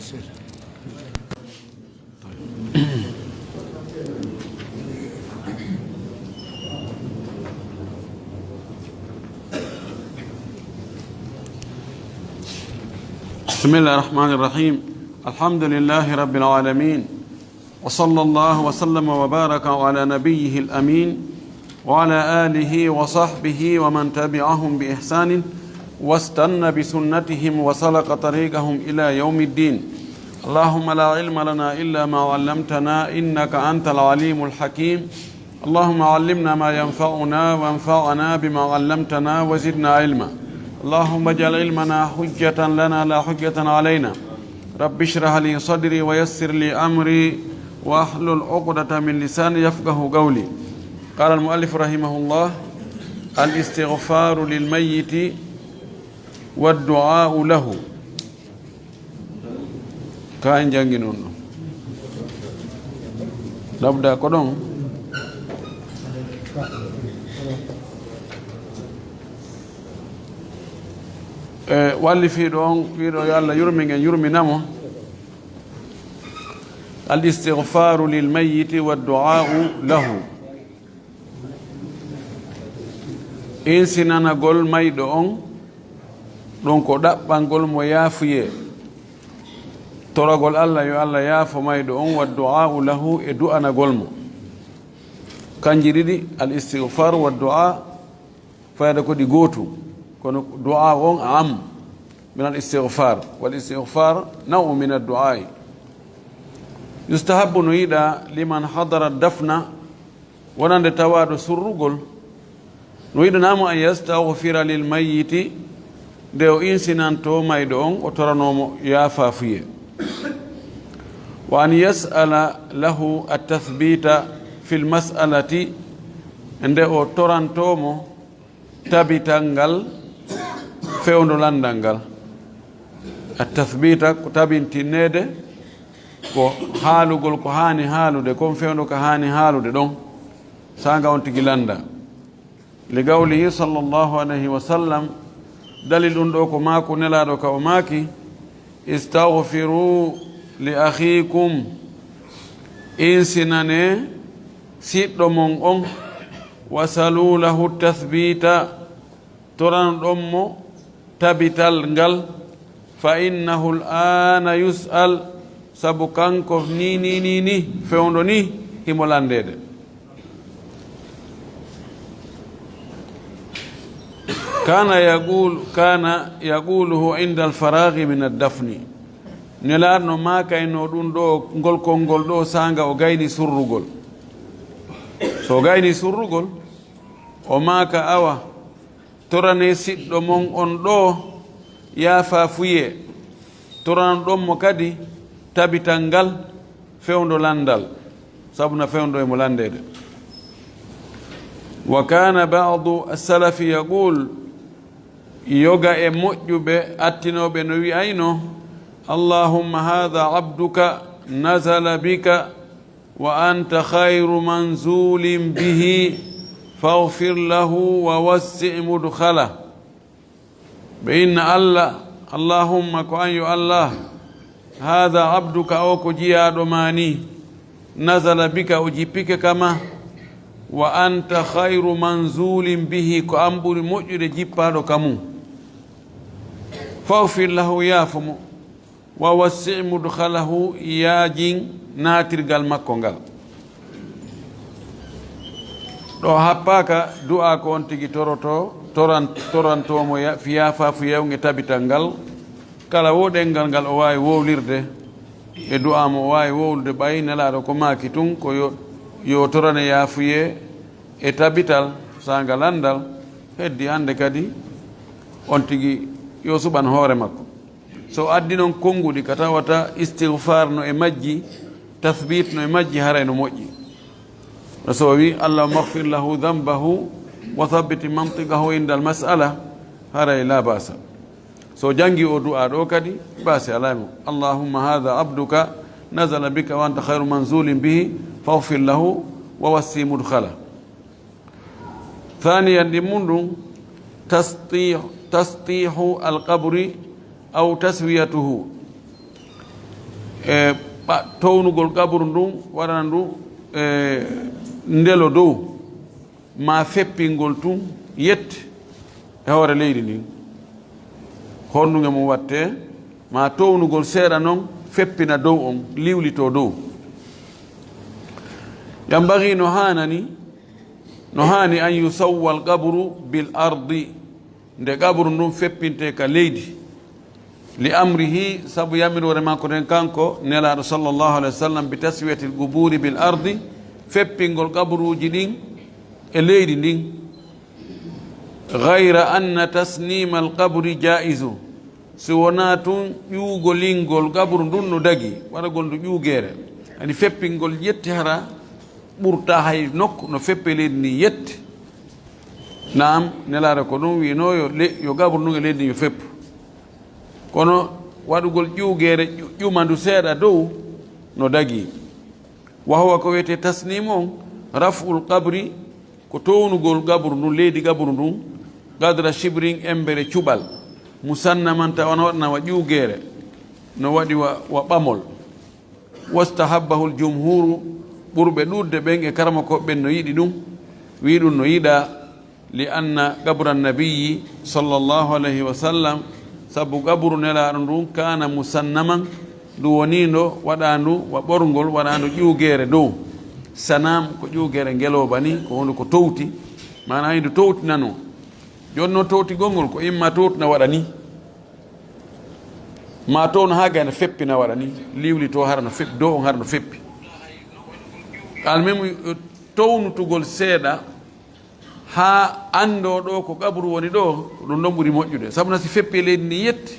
بسم الله الرحمن الرحيم. الحمد لله رب العالمين، وصلى الله وسلم وبارك على نبيه الأمين وعلى آله وصحبه ومن تبعهم بإحسان واستنى بسنتهم وسلك طريقهم إلى يوم الدين. اللهم لا علم لنا إلا ما علمتنا إنك أنت العليم الحكيم. اللهم علمنا ما ينفعنا وانفعنا بما علمتنا وزدنا علما. اللهم اجعل علمنا حجة لنا لا حجة علينا. رب اشرح لي صدري ويسر لي أمري واحلل عقدة من لساني يفقه قولي. قال المؤلف رحمه الله: الاستغفار للميت والدعاء له. كاين جانجينون لابد كودون walli fiiɗo yo Allah yurmingen yurminamo. al istighfaru lil mayyiti wa du'a'u lahu. insinanagol mayɗo on ɗon ko ɗaɓɓangol mo yaafuye. toragol Allah yo Allah yaafo mayɗo on, wa du'a'u lahu, e du'anagol mo. kanji ɗiɗi al istighfar wa du'a fayda ko ɗi gootu, kono du'a on am min al istighfar. wal istighfar naw min ad du'a. yustahabbu no yiɗa liman hadara dafna, wonande tawaɗo surrugol, no yiɗanamo an yastaghfira lil mayyiti, nde o insinanto mayɗo on o toranomo yaafafuye. wa an yas'ala lahu at-tathbita fil mas'alati, nde o torantomo tabital ngal fewndo landal ngal. at-tathbita ko tabintinede, ko haalugol ko hani haalude, kon fewndo ko hani haalude ɗon sanga on tigi landa. li gawlihi sallallahu alayhi wa sallam, dalil ɗum ɗo ko maako nelaɗo ka o maaki: istaghfiru li akhikum, insinane siɗɗo mon on, wasalu lahu tathbita, toran ɗon mo tabital ngal, fa innahu l'ana yus'al, sabu kanko ni fewndo ni himo landede. kana yaquluhu inda alfaraghi min addafni, nelaɗo makayno ɗum ɗo ngol konngol ɗo sanga o gayni surrugol. so gayni surrugol o maaka awa torane siɗɗo mon on ɗo yaafafuye, toran ɗon mo kadi tabital ngal fewndo landal, sabuna fewndo e mo landede. wa kana ba'du as-salafi yaqul, yoga e moƴƴuɓe attinoɓe no wi'ayno: allahumma hadha abduka nazala bika wa anta khayru manzulin bihi faghfir lahu wa wassi' mudkhala. ɓe inna Allah, allahumma ko an yo Allah, hadha abduka, o ko jiyaɗo mani, nazala bika, o jippike kama, wa anta khayru manzulin bihi, ko an ɓuri moƴƴude jippaɗo kamu. faghfir lahu, yaafomo, wa wassi' mudkhalahu, yaajin naatirgal makko ngal. ɗo happaka du'a ko on tigi torantomo yaafafu yewge tabital ngal. kala woɗengal ngal o wawi wowlirde e du'a mo o wawi wowlude ɓay nelaɗo ko maaki tun ko yo torane yaafuye e tabital sanga landal. heddi hande kadi on tigi yo suɓan hoore makko. so addi noon konnguɗi ka tawata istighfar no e majji, tathbit no e majji haray no moƴƴi. so wi allahumma ighfir lahu dhanbahu wa thabbit mantiqahu inda al mas'ala, haray la basa. so jangi o du'a ɗo kadi basi alaymo: allahumma hadha abduka nazala bika wa anta khayru manzulin bihi faghfir lahu wa wassi mudkhala. ثانيا لمن تسطيح القبر أو تسويته. e townugol kaburu ndun waɗana ndu ndelo dow ma feppingol tun yette e hoore leydi ndin honnuge mum watte ma townugol seeɗa noon feppina dow on liwlito dow yambagi no hani an yusawwa al qabru bil ardi nde qabru ndun feppinte ka leydi li amrihi sabu yamirore makko den kanko nelaɗo sallllahu alayhi wa sallam bi taswiyati l quburi bil ardi feppingol qabruji ɗin e leydi ndin gayra anna tasnima al qabri jaisu si wona tun ƴuugolingol qabru ndun no dagi waɗagol ndu ƴuugere ani feppingol yetti hara ɓurta hay nokku no feppe leydi ndi yette naam nelaɗo ko ɗum wino yo qabru ndun e leydi ndi yo feppu kono waɗugol ƴuugere ƴumandu seeɗa dow no dagi wa huwa ko wiyete tasnim on raf'ul qabri ko townugol qabru ndun leydi qabru ndun gadra shibrin embere cuɓal musannaman ta wana waɗana wa ƴuugere no waɗi wa ɓamol wastahabbahu l jumhuru ɓurɓe ɗudde ɓen e karama koɓɓen no yiɗi ɗum wi ɗum no yiɗa li anna qabra nabiyi sallllahu alayhi wa sallam sabu qabru nelaɗo ndun kana musannaman ndu woni ndo waɗandu wa ɓorgol waɗandu ƴuugere dow sanam ko ƴuugere ngeloba ni ko hunde ko towti mana hindu towtinano joni noon towtigolngol ko imma towtina waɗa ni ma to no haga ne feppina waɗa ni liwli to hara no feppi dow on hara no feppi almemu townutugol seeɗa ha ando ɗo ko qabru woni ɗo ɗum ɗon ɓuuri moƴƴude sabu na si feppi leydi ndi yetti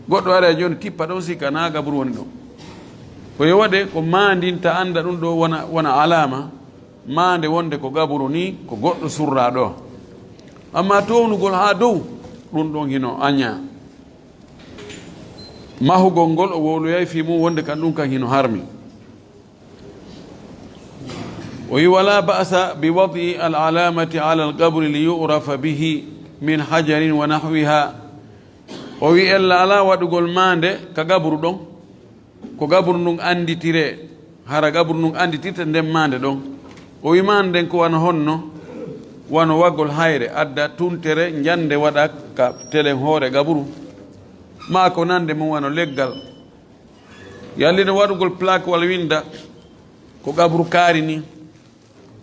goɗɗo ara joni tippa ɗon sikka na qabru woni ɗo ko yo waɗe ko mandinta anda ɗum ɗo wona alama mande wonde ko qabru ni ko goɗɗo surra ɗo amma townugol ha dow ɗum ɗon hino aña mahugol ngol o wowloyay fi mum wonde kan ɗum kan hino harmi ولا بأس بوضع العلامة على القبر ليعرف به من حجر ونحوها وي إلا على ودغول ماندي كقبر دون ko gabru ndun anditire hara gabru ndun anditirte nden mande ɗon o wimanden ko wana honno wano waggol hayre adda tuntere jande waɗa ka telen hoore gabru ma ko nande mum wano leggal yallino waɗugol plaque walla winda ko gabru kaari ni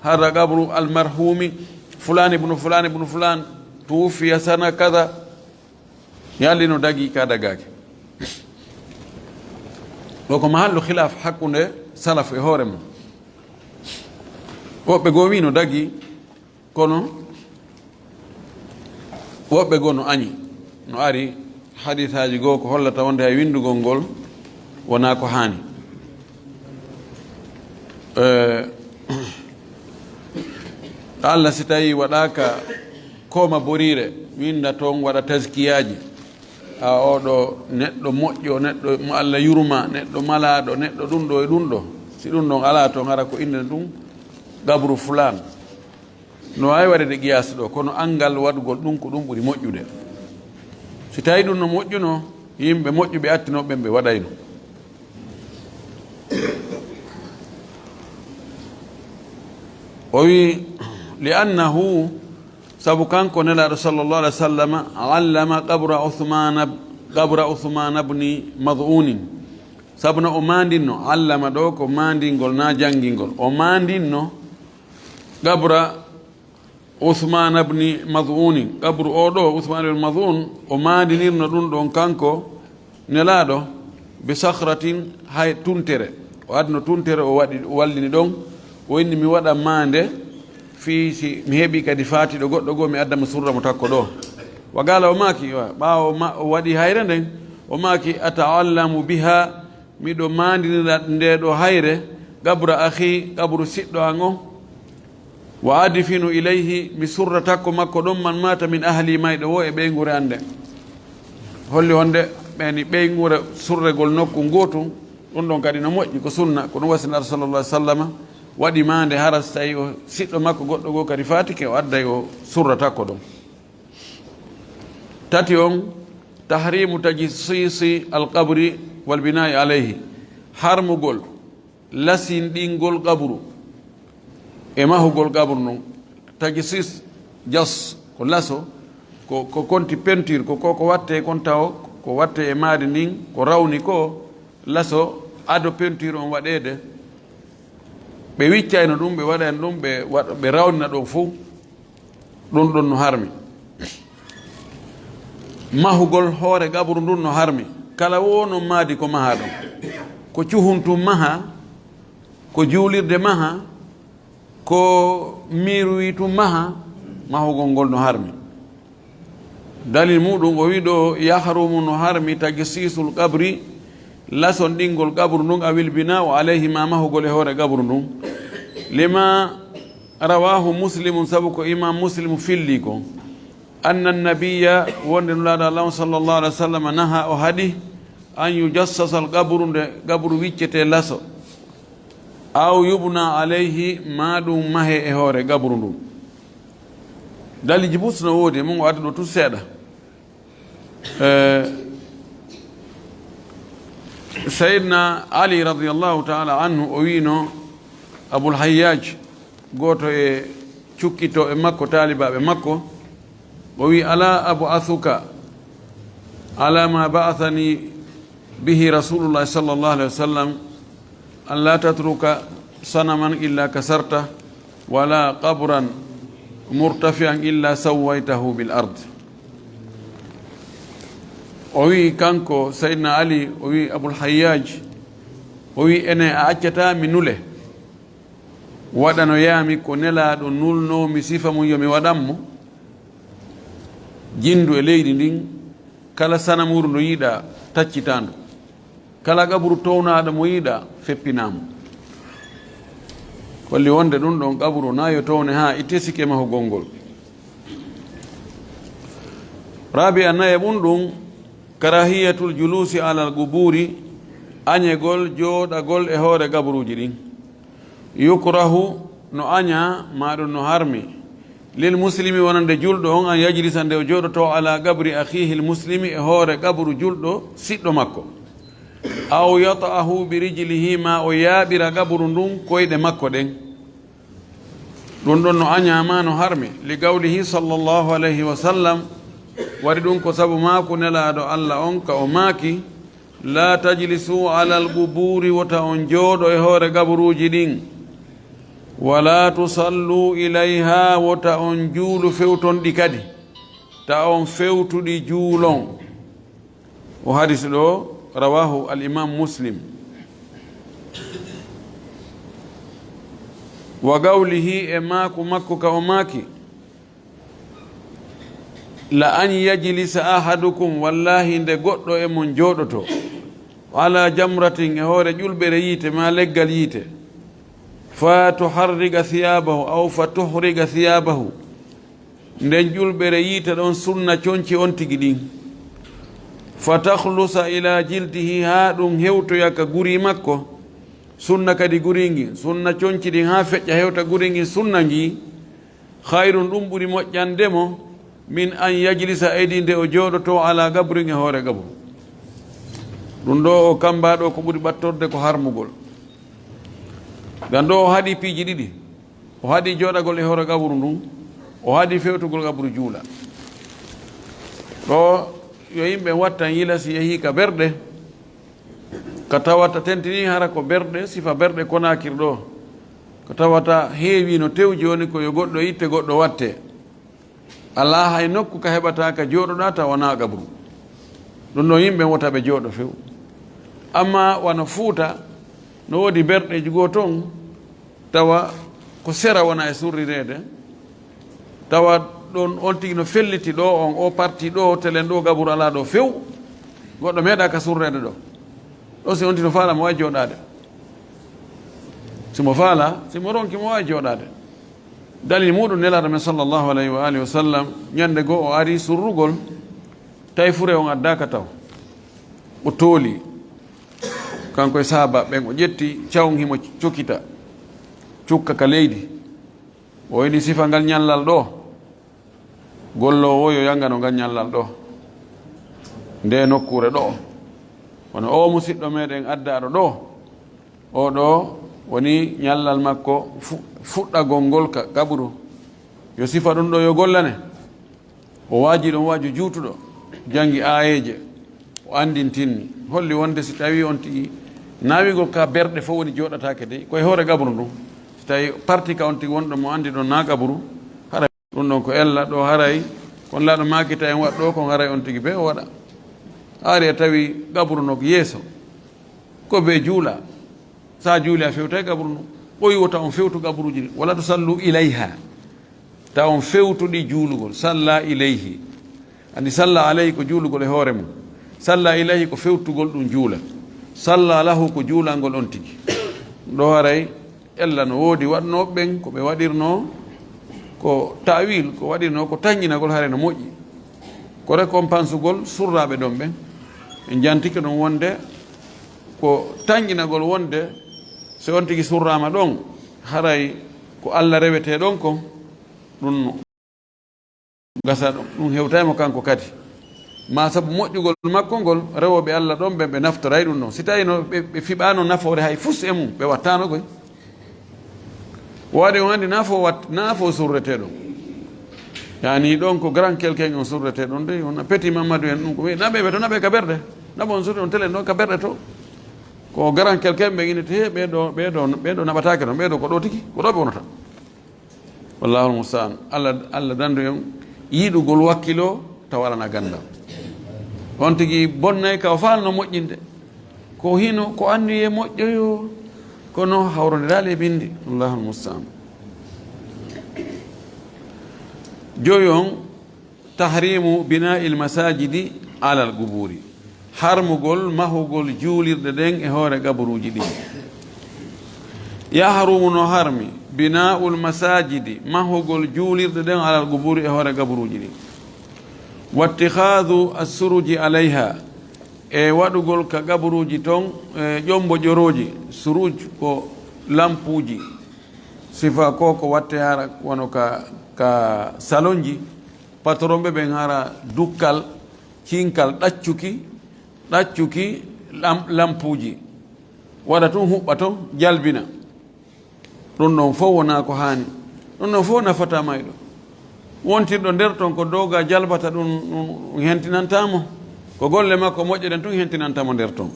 hara gabru almarhumi fulani ibnu fulani ibnu fulan tuwfiya sana kada yallino dagi ka dagaki ko mahallu khilaf hakkunde salaf e hoore mum woɓɓe goo wi no dagi kono woɓɓe goo no añi no ari hadith aji goo ko hollata wonde hay windugol ngol wona ko haani Allah si tawi waɗaka kooma borire winda toon waɗa taskiyaji a oɗo neɗɗo moƴƴo neɗɗo mo Allah yurma neɗɗo malaɗo neɗɗo ɗum ɗo e ɗum ɗo si ɗum ɗon ala toon hara ko inde ɗum gabru fulan no wawi waɗede qiyas ɗo kono angal waɗugol ɗum ko ɗum ɓuuri moƴƴude si tawi ɗum no moƴƴuno yimɓe moƴƴuɓe attinoɓe ɓe waɗayno o wi li annahu sabu kanko nelaɗo sallllahu alih wa sallam allama qabra uthman bni madunin sabu no o mandinno allama ɗo ko mandingol na jangingol o mandinno qabra uthman bni madunin qabru oɗo uthman bni madun o mandinirno ɗum ɗon kanko nelaɗo bi sahratin hay tuntere o adno tuntere o waɗi wallini ɗon o inni mi waɗa mande fi si mi heeɓi kadi faatiɗo goɗɗo goo mi addamo surra mo takko ɗo wa gala o maaki ɓaawo o waɗi hayre nden o maaki ataallamu biha miɗo mandinira nde ɗo hayre gabra ahi gabru siɗɗo an o wa adifinu ilayhi mi surra takko makko ɗon man mata min ahli mayɗo wo e ɓeygure ande holli honde ɓeni ɓeygure surregol nokku gootum ɗum ɗon kadi no moƴƴi ko sunna ko ɗum wasinaɗo sallallah sallam waɗi mande haras tawi o siɗɗo makko goɗɗo goo kadi fatike o adday o surrata ko ɗon tati on tahrimu tajsisi alqabri walbinayi alayhi harmugol lasindingol qabru e mahugol qabru non tagi sis jas ko laso ko konti peinture ko watte kon taw ko watte e maade nin ko rawni ko laso ado peinture on waɗede ɓe wiccayno ɗum ɓe waɗani ɗum ɓe rawnina ɗo fuu ɗum ɗon no harmi mahugol hoore gabru ndun no harmi kala wono maadi ko maha ɗon ko cuhuntum maha ko juulirde maha ko miruwitum maha mahugol ngol no harmi dalil muɗum o wi ɗo yahrumu no harmi tagsisul qabri lason ɗingol gabru ndun awil binau alayhi ma mahugol e hoore gabru ndun lima rawahu muslimu sabu ko imam muslimu filli ko anna nabiya wonde nulaɗo allah sallllahu alih wa sallam naha o haɗi an yujassasa al gabru nde gabru wiccete laso aw yubna alayhi ma ɗum mahe e hoore gabru ndun daliji bus no woodi mun o adda ɗo tut seeɗa sayidna ali radiallahu taala anhu o wino aboul hayyaj goto e cukkito e makko talibaɓe makko o wi ala abu athuka ala ma ba'athani bihi rasulullahi sallallahu alaihi wasallam an la tatruka sanaman illa kasarta wala qabran murtafi'an illa sawaytahu bil ard o wi kanko sayyidina ali o wi abul hayyaj o wi ene a accata mi nule waɗano yaami ko nelaɗo nulnomi sifa mum yomi waɗanmo jindu e leydi ndin kala sanamuru no yiiɗa taccitandu kala gabru townaɗo mo yiiɗa feppinamo kolli wonde ɗum ɗon gabru na yo towne ha ittesike mahugol ngol rabi annaye ɓum ɗum karahiyatul julusi alal guburi añegol jooɗagol e hoore gabruji ɗin yukrahu no aña maɗum no harmi lil muslimi wonande julɗo on an yajlisa nde o jooɗoto ala gabri akhihi l muslimi e hoore gabru julɗo siɗɗo makko aw yata'ahu bi rijlihi ma o yaaɓira gabru ndun koyɗe makko ɗen ɗum ɗon no añama no harmi li gawlihi sallllahu alayhi wa sallam wari ɗum ko sabu maako nelaɗo allah on ka o maaki la tajlisu ala al quburi wota on jooɗo e hoore gabruji ɗin wala tusallu ilayha wota on juulu fewton ɗi kadi ta on fewtuɗi juulon o hadis ɗo rawahu al imam muslim wa gawlihi e maako makko ka o maaki la an yajlisa ahadukum wallahi nde goɗɗo e mon jooɗoto ala jamratin e hoore ƴulɓere yiite ma leggal yiite fa tuharriga thiyabahu aw fa tuhriga thiyabahu nden ƴulɓere yiite ɗon sunna coñci on tigi ɗin fa takhlusa ila jildihi ha ɗum hewtoya ka guri makko sunna kadi guringi sunna coñci ɗin ha feƴƴa hewta guringi sunna ngi hayrun ɗum ɓuri moƴƴandemo min an yajlisa eydi nde o jooɗoto ala gabrin e hoore gabru ɗum ɗo o kambaɗo ko ɓuri ɓattorde ko harmugol gam ɗo o haɗi piiji ɗiɗi o haɗi jooɗagol e hoore gabru ndun o haɗi fewtugol gabru juula ɗo yo yimɓe wattan yila si yehi ka berɗe ka tawata tentini hara ko berɗe sifa berɗe konakir ɗo ko tawata heewi no tew joni ko yo goɗɗo itte goɗɗo watte ala hay nokku ka heɓata ka jooɗoɗa ta wona gabru ɗum ɗo yimɓe wota ɓe jooɗo few amma wona fuuta no woodi berɗeji goo toon tawa ko sera wona e surrirede tawa ɗon on tigi no felliti ɗo on o parti ɗo telen ɗo gabru ala ɗo few goɗɗo meeɗa ka surrede ɗo ɗo si on ti no faala mo wawi jooɗade simo faala simo ronki mo wawi jooɗade dalil muɗum nelaɗo men sallllahu alayhi wa alihi wa sallam ñande goo o ari surrugol tawi fure on addaka taw o tooli kanko e sahaba ɓen o ƴetti cawn himo cokkita cukka ka leydi o yiɗi sifa ngal ñallal ɗo gollowo yo yangano ngal ñallal ɗo nde nokkure ɗo wono o musidɗo meɗen addaɗo ɗo oɗo woni ñallal makko fuɗɗagol ngol ka kaburu yo sifa ɗum ɗo yo gollane o waaji ɗon waaju juutuɗo jangi ayeje o andintinni holli wonde si tawi on tigi naawigol ka berɗe fof woni jooɗatake de koye hoore gabru ndum si tawi parti ka on tigi wonɗo mo andi ɗon na gabru haray ɗum ɗon ko ella ɗo haray kon laaɗo makita en waɗ ɗo kon haray on tigi be o waɗa ari a tawi gabru no yeeso ko be juula sa juuli a fewta e gabru ndum ɓoyi wo taw on fewtu gabruji ɗi wala to sallu ilayha taw on fewtuɗi juulugol salla ilayhi andi salla alayhi ko juulugol e hoore mum salla ilayhi ko fewtugol ɗum juula salla lahu ko juulangol on tigi ɗo haray ella no woodi waɗnoɓe ɓen ko ɓe waɗirno ko tawil ko waɗirno ko tañƴinagol haare no moƴƴi ko récompense gol surraɓe ɗon ɓen en jantike ɗon wonde ko tañƴinagol wonde so on tigi surrama ɗon haray ko Allah rewete ɗon ko ɗum gasa ɗum hewtaymo kanko kadi ma sabu moƴƴugol makko ngol rewoɓe Allah ɗon ɓe naftoray ɗum ɗon si tawi no ɓe fiɓano nafoore hay fus e mum ɓe wattano koy waɗi on andi nafo surrete ɗon yani ɗon ko grand quelqu'un on surrete ɗon de on petit Mamadou en ɗum ko wi naɓe ɓe to naɓe ka berɗe naɓe on surri on télé ɗon ka berɗe to ko grand quelqu'un ɓe inete he ɓeɗo naɓatake ɗon ɓeɗo ko ɗo tigi ko ɗo ɓe wonata wallahul mustaan Allah dandu en yiɗugol wakkilo taw alana ganda on tigi bonnay ka o falno moƴƴinde ko hino ko andi e moƴƴoyo kono hawrondirali e bindi wallahul mustaan joyi on tahrimu bina'i l masajidi ala l guburi harmugol mahugol juulirɗe ɗen e hoore gaburuji ɗi yahrumu no harmi bina'ul masajidi mahugol juulirɗe ɗen alal guburi e hoore gaburuji ɗi wattihadu assuruji alayha e waɗugol ka gaburuji ton ƴombo ƴoroji suruj ko lampuji sifa ko watte hara wono ka salonji patron ɓe ɓen hara dukkal cinkal ɗaccuki lampuji waɗa tun huɓɓa ton jalbina ɗum ɗon fof wona ko hani ɗum ɗon fof nafatama e ɗo wontirɗo nder ton ko doga jalbata ɗum hentinantamo ko golle makko moƴƴe ɗen tun hentinantamo nder ton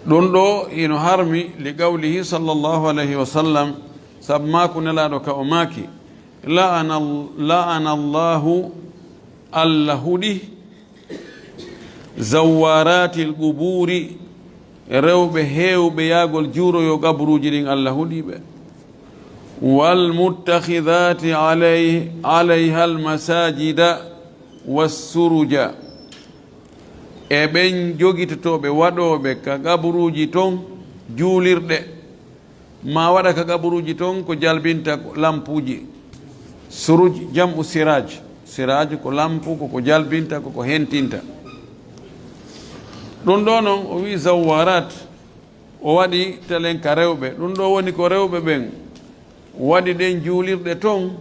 ɗum ɗo ino harmi li qawlihi sallllahu alayhi wa sallam sabu mako nelaɗo ka o maki la'ana allahu allah huɗi zawarati l quburi rewɓe heewɓe yaagol juuroyo gaburuji ɗin Allah huɗiɓe walmuttakhidati alayha almasajida wassuruja e ɓen jogitotoɓe waɗoɓe ka gaburuji ton juulirɗe ma waɗa ka gaburuji ton ko jalbinta lampuji suruj jam'u siraj ko lampu koko jalbinta koko hentinta ɗum ɗo noon o wi zawarat o waɗi telen ka rewɓe ɗum ɗo woni ko rewɓe ɓen waɗi ɗen juulirɗe ton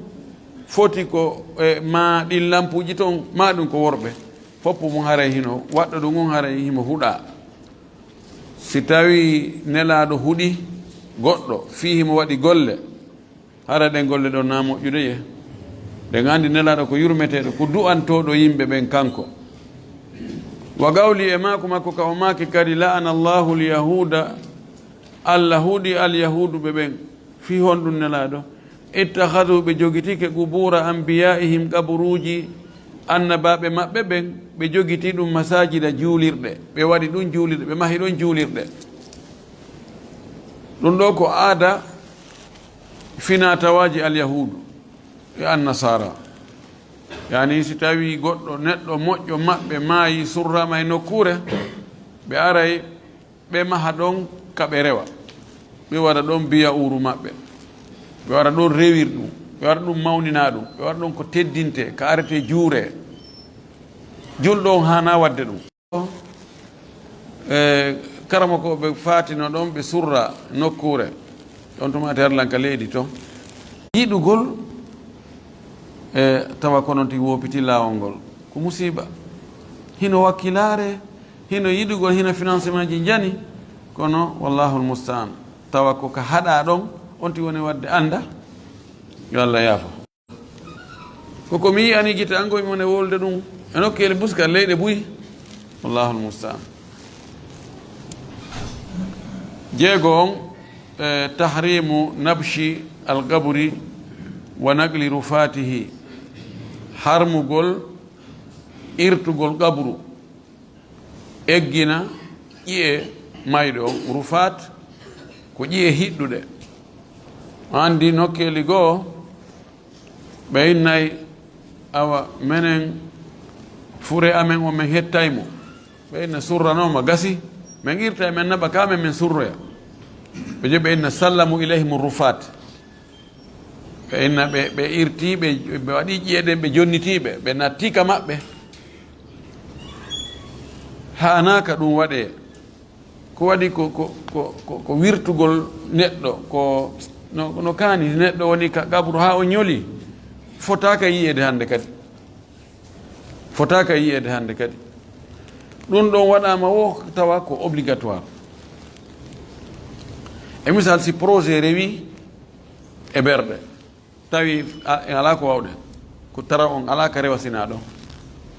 foti ko ma ɗin lampuji ton ma ɗum ko worɓe foppu mum haray hino waɗɗo ɗum on haray himo huɗa si tawi nelaɗo huɗi goɗɗo fi himo waɗi golle hara ɗen golle ɗon na moƴƴude ye ɗen andi nelaɗo ko yurmeteɗo ko du'antoɗo yimɓe ɓen kanko wa gawli e mako makko ka o maki kadi la'ana allahu lyahuda Allah huuɗi alyahudu ɓe ɓen fi honɗum nelaɗo ittahadu ɓe jogitike qubura anbiyaihim gaburuji annabaɓe maɓɓe ɓen ɓe jogiti ɗum masajida juulirɗe ɓe waɗi ɗum juulirɗe ɓe mahi ɗon juulirɗe ɗum ɗo ko aada finatawaji alyahudu e annasara yani si tawi goɗɗo neɗɗo moƴƴo maɓɓe maayi surrama e nokkure ɓe aray ɓe maha ɗon kaɓe rewa ɓe waɗa ɗon biya uru maɓɓe ɓe waɗa ɗon rewir ɗum ɓe waɗa ɗum mawnina ɗum ɓe waɗa ɗon ko teddinte ka arete juure julɗo on hana wadde ɗum karama ko ɓe fatino ɗon ɓe surra nokkure ɗon tuma terlanka leydi to yiɗugol tawa ko noon tigi wopiti lawol ngol ko musiba hino wakkilare hino yiɗugol hino financement ji jani kono wallahu almustaan tawa ko ka haɗa ɗon on ti woni wadde anda yo Allah yaafo koko mi yiyani gite angoye mon e wolde ɗum e nokkele buska leyɗe buyi wallahu almustaan jeego on tahrimu nabshi algabri wa naqli rufatihi harmugol irtugol gabru eggina ƴiye mayɗo on rufat ko ƴiye hiɗɗuɗe andi nokkeli goo ɓe innayi awa menen fure amen o min hettaymo ɓe inna surranoma gasi min irta men naɓa kamen min surroya ɓe je ɓe inna sallamu ilayhim rufat ɓe inna ɓe irti ɓe waɗi ƴiyeɗen ɓe jonnitiɓe ɓe nattika maɓɓe hanaka ɗum waɗe ko waɗi ko wirtugol neɗɗo ko no kaani neɗɗo woni ka gabru ha o ñoli fotaka yiyede hande kadi fotaka yiyede hande kadi ɗum ɗon waɗama wo tawa ko obligatoire e misal si projet rewi e ɓerɗe tawi en ala ko wawɗen ko tara on ala ka rewa sina ɗon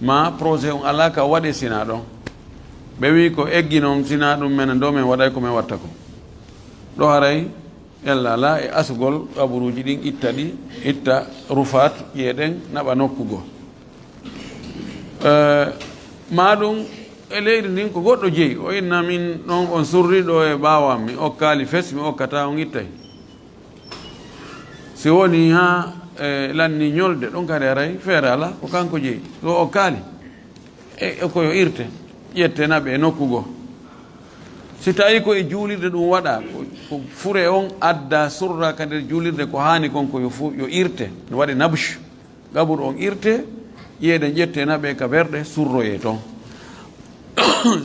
ma projet on ala ka waɗe sina ɗon ɓe wi ko eggi noon sina ɗum menen ɗo min waɗay ko min watta ko ɗo haray yalla ala e asugol kaburuji ɗin itta ɗi itta rufat ƴeeɗen naɓa nokkugo ma ɗum e leydi ndin ko goɗɗo jeeyi o inna min ɗon on surriɗo e ɓawam mi okkali fes mi okkata on ittay si woni ha lanni ñolde ɗon kadi aray feere ala ko kanko jeeyi so okkali e koyo irte ƴette naɓe e nokkugo si tawi ko e juulirde ɗum waɗa ko fure on adda surra ka nder juulirde ko hani kon ko yo irte no waɗe nabche gabur on irte ƴeeɗen ƴette naɓe ka berɗe surroye toon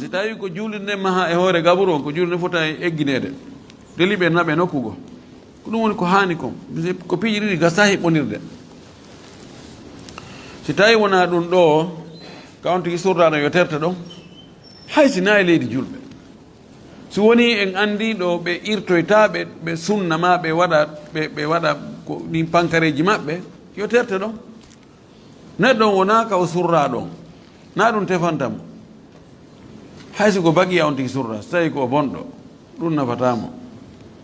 si tawi ko juulirde maha e hoore gabur on ko juulirde fota e egginede deliɓe naɓe nokkugo ko ɗum woni ko hani kon ko piiji ɗiɗi gasta hiɓɓonirde si tawi wona ɗum ɗo kawon tigi surrano yo terte ɗon haysi na e leydi julɓe si woni en andi ɗo ɓe irtoyta ɓe sunnama ɓe waɗa ko ɗin pankareji maɓɓe yo terte ɗon neɗɗon wona ka o surra ɗon na ɗum tefantamo haysi ko bagiya on tigi surra so tawi ko o bonɗo ɗum nafatamo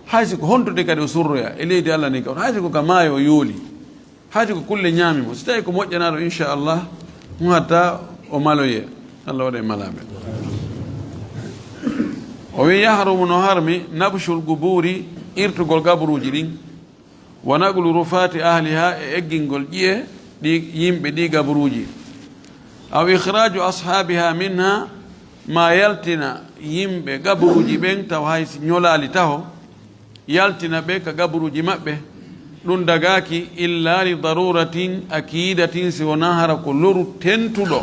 haysi ko hontude kadi o surroya e leydi Allah ni kawon haysi ko ka maayo o yooli haysi ko kulle ñaamimo so tawi ko moƴƴanaɗo inchallah ɗum hatta o maloye Allah waɗa e malaɓe o wi yahrumu no harmi nabchul guburi irtugol gabruji ɗin wa naqlu rufati ahliha e eggingol ƴiye ɗi yimɓe ɗi gabruji aw ikhraju ashabiha minha ma yaltina yimɓe gabruji ɓen taw haysi ñolali taho yaltina ɓe ka gabruji maɓɓe ɗum dagaki illa li daruratin akidatin si wona hara ko loru tentuɗo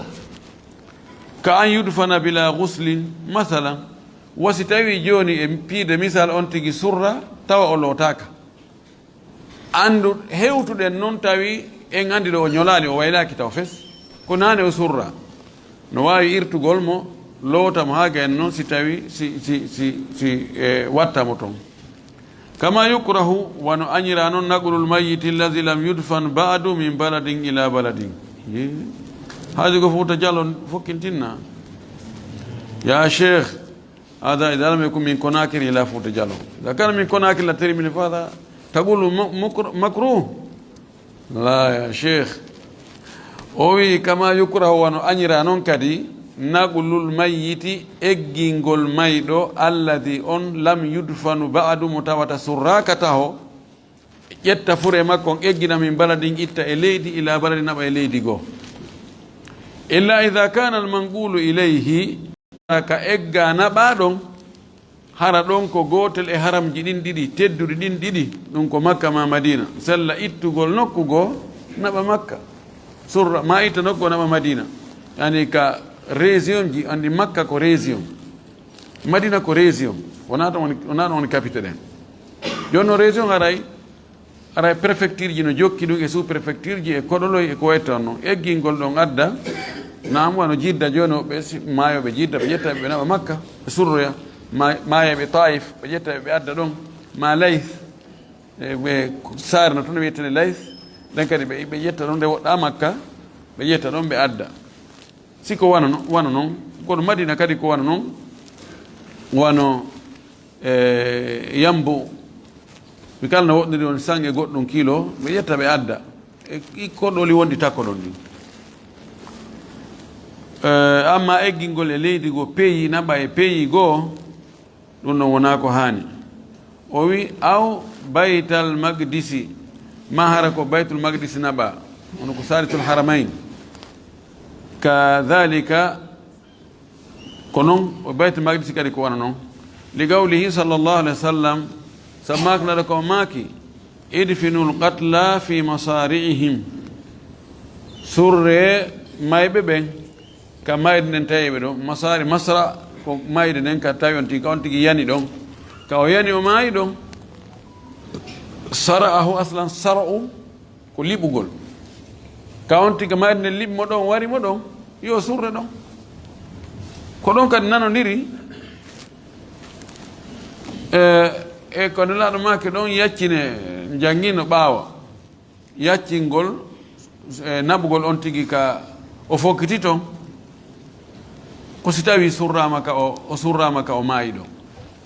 ka an yudfana bila guslin masalan wasi tawi joni e piide misal on tigi surra tawa o lootaka andu hewtuɗen noon tawi en andi ɗo o ñolali o waylaki taw fes ko nane o surra no wawi irtugol mo lootamo ha ga en noon si tawi si wattamo toon kama yukrahu wano añira noon naqlul mayiti allazi lam yudfan ba'du min baladin ila baladin haji ko Fouta Diallo fokkintinna ya cheikh هذا إذا لم يكن من كوناكري إلى فوت جالو إذا كان من كوناكري لا تري من هذا تقول مكروه لا يا شيخ أوي كما يكره وأن أنيرا نونكدي نقول الميت إجينغول ميدو الذي أن لم يدفن بعد متوات سراكته يتفور مكون إجينا من بلد إتا إليدي إلى بلد نبا إليدي جو إلا إذا كان المنقول إليه ka egga naɓa ɗon hara ɗon ko gotel e haramji ɗin ɗiɗi tedduɗi ɗin ɗiɗi ɗum ko makka ma madina sella ittugol nokkugo naɓa makka surra ma itta nokkugo naɓa madina yani ka région ji andi makka ko région madina ko région wona ɗon woni capite ɗen joni no région aray préfecture ji no jokki ɗum e sous préfecture ji e koɗoloy e ko waytan noon eggingol ɗon adda naam wano jidda joni ɓe maayo ɓe jidda ɓe ƴetta ɓe naɓa makka ɓe surroya maayaɓe taif ɓe ƴetta ɓe adda ɗon ma layth ɓe sarno toon wiyetene layth ɗen kadi ɓe ƴetta ɗon nde woɗɗa makka ɓe ƴetta ɗon ɓe adda siko wana noon kono madina kadi ko wana noon wano yambo mi kalno woɗɗiri on sange goɗɗum kilo ɓe ƴetta ɓe adda e koɗoli wonɗi takko ɗon ɗi amma eggingol e leydi go peeyi naɓa e peeyi goo ɗum ɗon wona ko haani o wi aw baytal magdisi ma hara ko baytul magdisi naɓa ono ko salitul haramain kadhalika ko noon o baytul magdisi kadi ko wana noon li gawlihi sallllahu alih wa sallam sammaka naɗa ko maaki idfinul qatla fi masari'ihim surre mayɓe ɓen ka mayde nden tawiɓe ɗo masari masra ko mayde nden ka tawi on tigi yani ɗon ka o yani o maayi ɗon sara'ahu aslan sara'u ko liɓugol ka on tiga mayde nden liɓmo ɗon warimo ɗon yo surre ɗon ko ɗon kadi nanodiri e ko nelaɗo make ɗon yaccine jangino ɓaawa yaccingol naɓugol on tigi ka o fokkiti toon ko si tawi surrama ka o surrama ka o maayi ɗo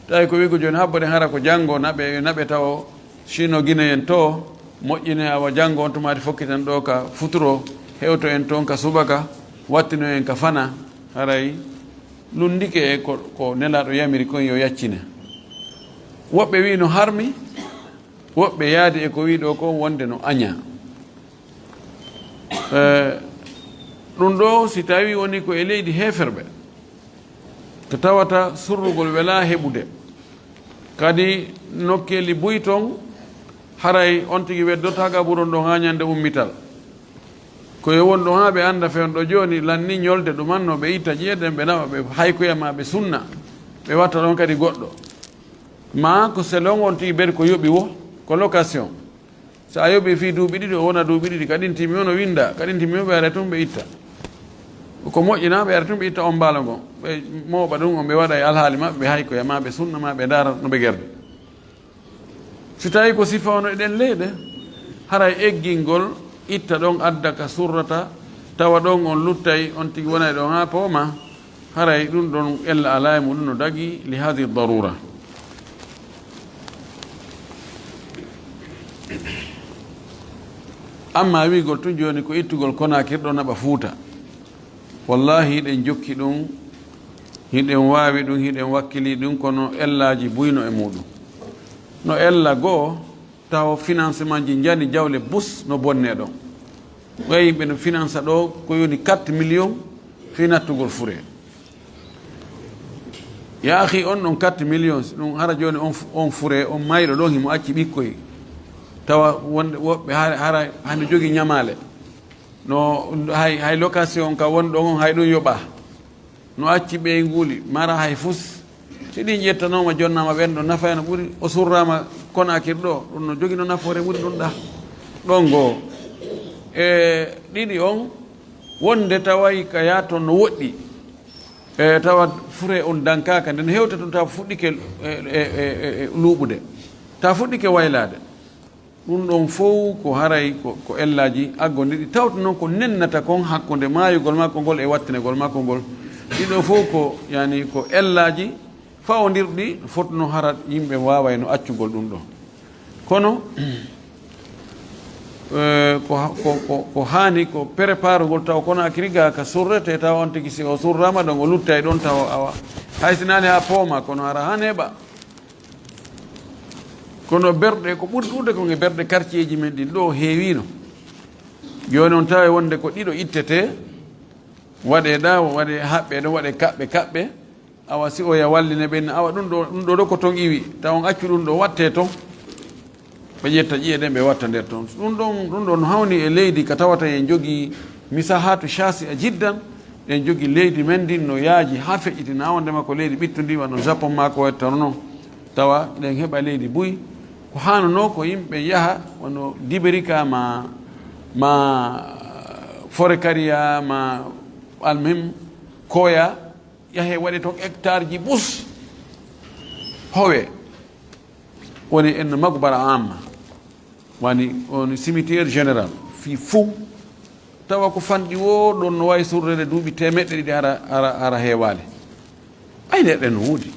tawi ko wi ko joni habboden hara ko janngo naɓe taw chino guine en to moƴƴine awa janngo on tomati fokkiten ɗo ka futuro hewto en toon ka subaka wattino en ka fana haray lundike e ko nelaɗo yamiri kon yo yaccine woɓɓe wi no harmi woɓɓe yaadi e ko wi ɗo ko wonde no aña ɗum ɗo si tawi woni ko e leydi heferɓe ko tawata surrugol wela heɓude kadi nokkeli buy ton haray on tigi weddotaga ɓuron ɗo ha ñande ummital koye won ɗo ha ɓe anda fewn ɗo joni lanni ñolde ɗumanno ɓe itta ƴeeɗen ɓe nawa ɓe haykoyama ɓe sunna ɓe watta ɗon kadi goɗɗo ma ko selon on tigi ɓeɗe ko yoɓi wo ko location so a yoɓi fi duuɓi ɗiɗi o wona duuɓi ɗiɗi kadin timi on o winda kadin timi o ɓe ara tun ɓe itta ko moƴƴina ɓe ara tun ɓe itta on mbaalo ngon ɓe mawɓa ɗum on ɓe waɗa e alhaali maɓe ɓe haykoya ma ɓe sunna ma ɓe dara no ɓe gerde so tawi ko sifa ono eɗen leyɗe haray eggingol itta ɗon adda ka surrata tawa ɗon on luttay on tigi wona e ɗon ha pooma haray ɗum ɗon ella ala e muɗum no dagi li hadi darura amma wigol tun joni ko ittugol konakirɗo naɓa fuuta wallahi hiɗen jokki ɗum hiɗen wawi ɗum hiɗen wakkili ɗum kono ellaji buyno e muɗum no ella goo taw financement ji jani jawle bus no bonne ɗon way yimɓe no finance ɗo ko yoni 4 millions fi nattugol fure yaahi on ɗon 4 millions ɗum hara joni on fure on mayɗo ɗon himo acci ɓikkoy tawa wonde woɓɓe hara hande jogui ñamale no hay location ka won ɗon on hay ɗum yoɓa no acci ɓe nguuli mara hay fus si ɗin ƴettanoma jonnama ɓen ɗo nafa no ɓuuri o surrama konakir ɗo ɗum no jogui no nafoore ɓuuri ɗum ɗa ɗon goo e ɗiɗi on wonde tawayi ka ya toon no woɗɗi e tawa fure on dankaka nden hewta toon tawa fuɗɗike luuɓude tawa fuɗɗike waylade ɗum ɗon fof ko haray ko ellaji aggodiɗi tawta noon ko nennata kon hakkude maayugol makko ngol e wattinegol makko ngol ɗiɗo fof ko yani ko ellaji fawodirɗi fotno hara yimɓe waway no accugol ɗum ɗo kono ko hani ko prépare ngol taw kono akiriga ka surrete taw on tigi si o surrama ɗon o lutta e ɗon taw awa haysinani ha pooma kono hara han heɓa kono berɗe ko ɓuri ɗude kon e berɗe quartier ji men ɗin ɗo heewino joni on tawi wonde ko ɗiɗo ittete waɗe ɗa waɗe haɓɓe ɗon waɗe kaɓɓe awa si oya walline ɓen awa ɗum ɗo ko toon iwi taw on accu ɗum ɗo watte toon ɓe ƴetta ƴiyeɗen ɓe watta nder toon ɗum ɗon hawni e leydi ka tawata en jogui misahatu chasi a jiddan en jogui leydi men ndin no yaaji ha feƴƴitina wondema ko leydi ɓittodiwa no japon ma ko wattano noon tawa ɗen heɓa leydi buy ko hanono ko yimɓe yaaha wono diberika ma forekaria ma almem koya yahe waɗe toon hectare ji ɓus howe woni en magbara amma woni cimetiére général fi fuu tawa ko fanɗi woɗon no wawi surrede duuɓi temeɗɗe ɗiɗi ara heewade ɓayde ɗen no wuudi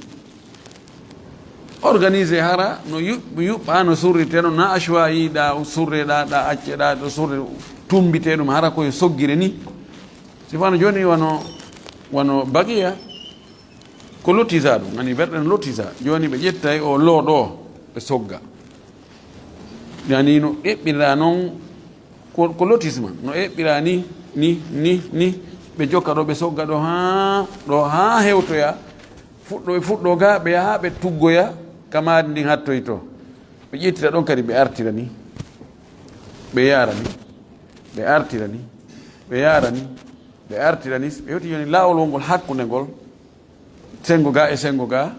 organisé hara no yuɓɓa no surriteɗo na achwa yiɗa surreɗa ɗa acceɗa ɗo surre tumbite ɗum hara koye soggire ni sifano joni wono bagiya ko lotisa ɗum ani berɗen lotisa joni ɓe ƴettay o looɗo ɓe sogga yani no eɓɓira noon ko lotissement no eɓɓira ni ɓe jokka ɗo ɓe sogga ɗo ha hewtoya fuɗɗo ga ɓe yaha ɓe tuggoya kamadi ndin hattoy to ɓe ƴettira ɗon kadi ɓe artira ni ɓe yara ni ɓe artira ni ɓe yara ni ɓe artira ni ɓe hewti joni lawol wongol hakkude ngol sengo ga e sengo ga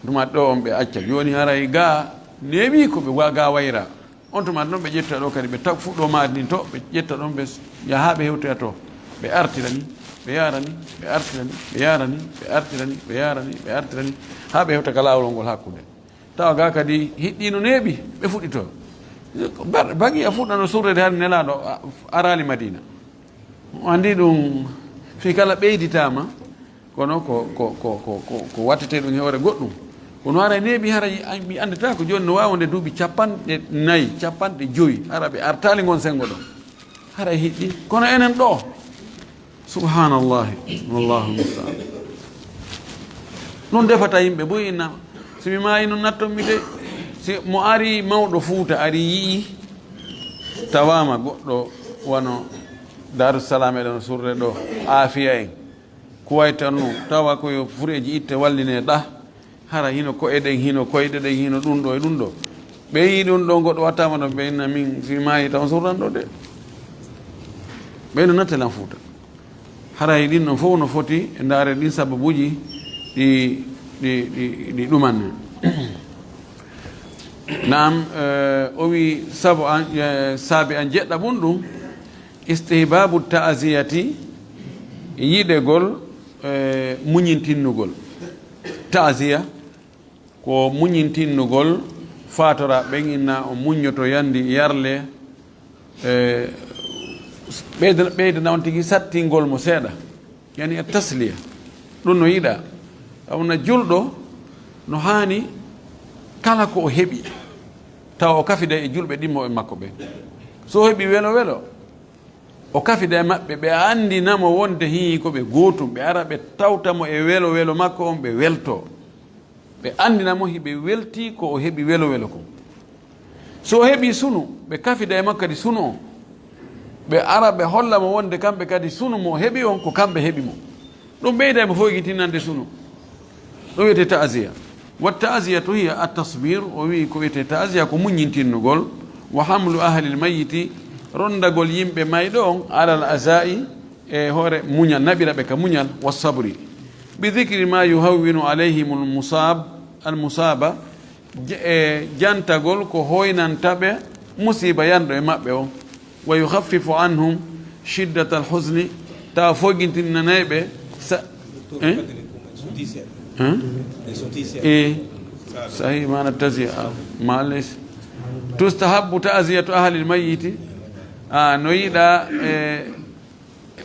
tuma ɗo on ɓe acca joni haray ga neewi ko ɓe ga wayra on tuma ɗon ɓe ƴetta ɗo kadi ɓe tag fuɗɗo maadi ndin to ɓe ƴetta ɗon ɓe yaha ɓe hewtoya to ɓe artira ni ɓe yara ni ɓe artira ni ɓe yara ni ɓe artira ni ɓe yara ni ɓe artira ni ha ɓe hewta ka lawol ngol hakkude tawa ga kadi hiɗɗino neeɓi ɓe fuɗɗi to bagi a fuɗɗano surrede har nelaɗo arali madina andi ɗum fi kala ɓeyditama kono ko wattete ɗum hewre goɗɗum kono hara neeɓi hara mi andata ko joni no wawde duuɓi 4 50 hara ɓe artali gon sengo ɗon hara hiɗɗi kono enen ɗo subhanallahi wallahu mustaan ɗum defata yimɓe boyi inna somi mayi no nattonmi de si mo ari mawɗo Fuuta ari yii tawama goɗɗo wono Darussalam eɗen surre ɗo Afiya en kuwaytan no tawa koyo fureji itte walline ɗa hara hino koyeɗen hino koyɗe ɗen hino ɗum ɗo e ɗum ɗo ɓe yi ɗum ɗo goɗɗo wattama ɗo ɓe inna min si mayi taw surran ɗo de ɓeyno nattelan Fuuta haray ɗin ɗon fof no foti e ndaare ɗin sababuji ɗi ɗuman nam o wi saabi an jeɗɗa ɓum ɗum istihbabu ta'ziyati yiɗegol muñintinnugol ta'ziya ko muñintinnugol fatora ɓen inna o muññoto yandi yarle ɓeydana on tigi sattingol mo seeɗa yani a tasliya ɗum no yiɗa awna julɗo no hani kala ko o heɓi tawa o kafida e julɓe ɗimmo e makko ɓe so heɓi welo o kafida e maɓɓe ɓe andinamo wonde hii koɓe gootum ɓe ara ɓe tawtamo e welo makko on ɓe welto ɓe andinamo hiɓe welti ko o heɓi welo ko so heɓi sunu ɓe kafida e makko kadi sunu on ɓe ara ɓe hollamo wonde kamɓe kadi sunu mo heɓi on ko kamɓe heɓi mo ɗum ɓeydamo fof guitinnande sunu ɗum wiyete ta'ziya wa ta'ziyatu hiya at-tasbir o wi ko wiyete ta'ziya ko muññintinnugol wa hamlu ahli l-mayyiti rondagol yimɓe mayɗo on alal azai e hoore muñal naɓira ɓe ka muñal wa sabri bi dhicri ma yuhawwinu alayhim almusaba e jantagol ko hoynantaɓe musiba yanɗo e maɓɓe on wa yukhaffifu anhum shiddat alhusni tawa foguintinnanayɓe sahi mana tasia malis tustahabu ta'ziyatu ahli lmayiti no yiɗa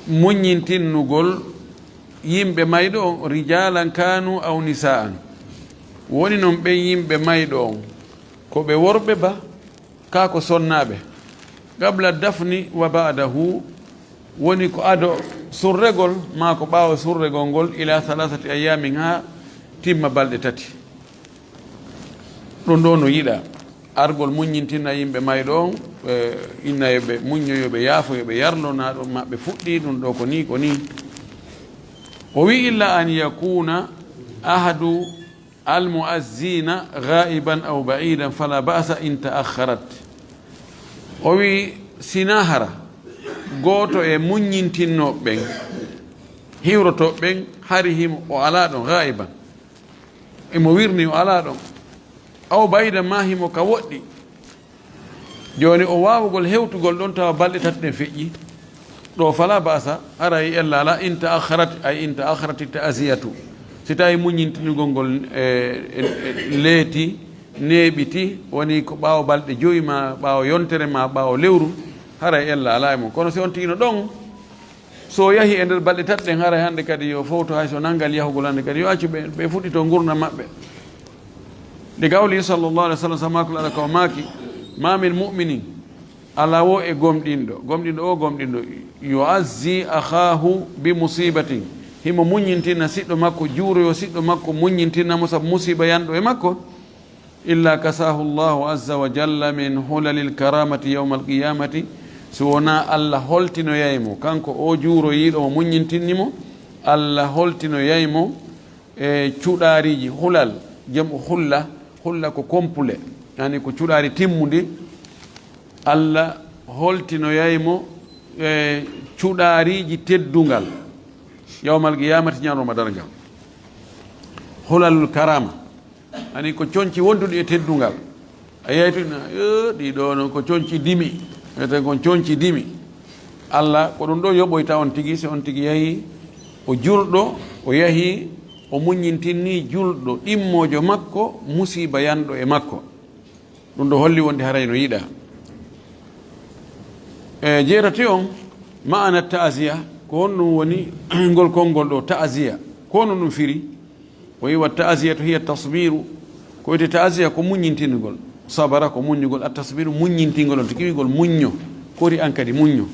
muññintinnugol yimɓe mayɗo on rijalan kanu aw nisa'an woni noon ɓen yimɓe mayɗo on ko ɓe worɓe ba ka ko sonnaɓe qabla dafni wa ba'dahu woni ko ado surregol ma ko ɓaawa surregol ngol ila 3 ayamin ha timma balɗe 3 ɗum ɗo no yiɗa argol muññintinna yimɓe mayɗo on inna yoɓe muñño yoɓe yaafo yoɓe yarlona ɗon maɓɓe fuɗɗi ɗum ɗo ko ni o wi illa an yakuna ahadu almuazzina ghaiban aw ba'idan fala ba'sa in ta'akharat o wi sina hara gooto e muññintinnoɓe ɓen hiwrotoɓe ɓen hari himo o ala ɗon ghaiban emo wirni o ala ɗon aw ba'idan ma himo ka woɗɗi joni o wawugol hewtugol ɗon tawa balɗe 3 ɗen feƴƴi ɗo fala basa ara ella la in ta'akharat ay in ta'akharat ta'ziyatu si tawi muñintinugol ngol leeti neeɓiti woni ko ɓaawo balɗe joyi ma ɓaawo yontere ma ɓaawo lewru haray ella ala e mum kono si on tigi no ɗon so yahi e nder balɗe tatɗen haray hannde kadi yo fowto hay so nanngal yahugol hannde kadi yo accu ɓe fuɗɗito gurdam maɓɓe li gawli sallllahu alih w sallam samakul ala ko maaki ma min muminin ala wo e gomɗinɗo o gomɗinɗo yuazzi akhahu bi musibatin himo muñintina siɗɗo makko juuroyo siɗɗo makko muñintinnamo sabu musiba yanɗo e makko illa kasahu llahu azza wa jalla min hulalil karamati yawma alqiyamati so wona allah holtinoyaymo kanko o juuroyiɗo mo muñintinnimo allah holtinoyaymo e cuɗariji hulal jamu hulla ko complet yani ko cuɗari timmudi allah holtinoyaymo e cuɗariji teddungal yawmal qiyamati ñalowma dargal hulalul karama ani ko coñci wonduɗi e teddungal a yeytuna ɗiɗo no ko coñci dimi wiyete kon coñci dimi allah ko ɗum ɗo yoɓoyta on tigui so on tigui yahi o julɗo o yahi o muñintinni julɗo ɗimmojo makko musiba yanɗo e makko ɗum ɗo holli wonde haray no yiiɗa e jeerati on maana ta'ziya ko honɗum woni ngol konngol ɗo ta'ziya ko hono ɗum firi o wi wa ta'ziyatu hiya tasbiru ko wiyete ta'ziya ko muñintingol sabara ko muññugol a tasbiru muñintingol on to kiwigol muñño kori an kadi muñño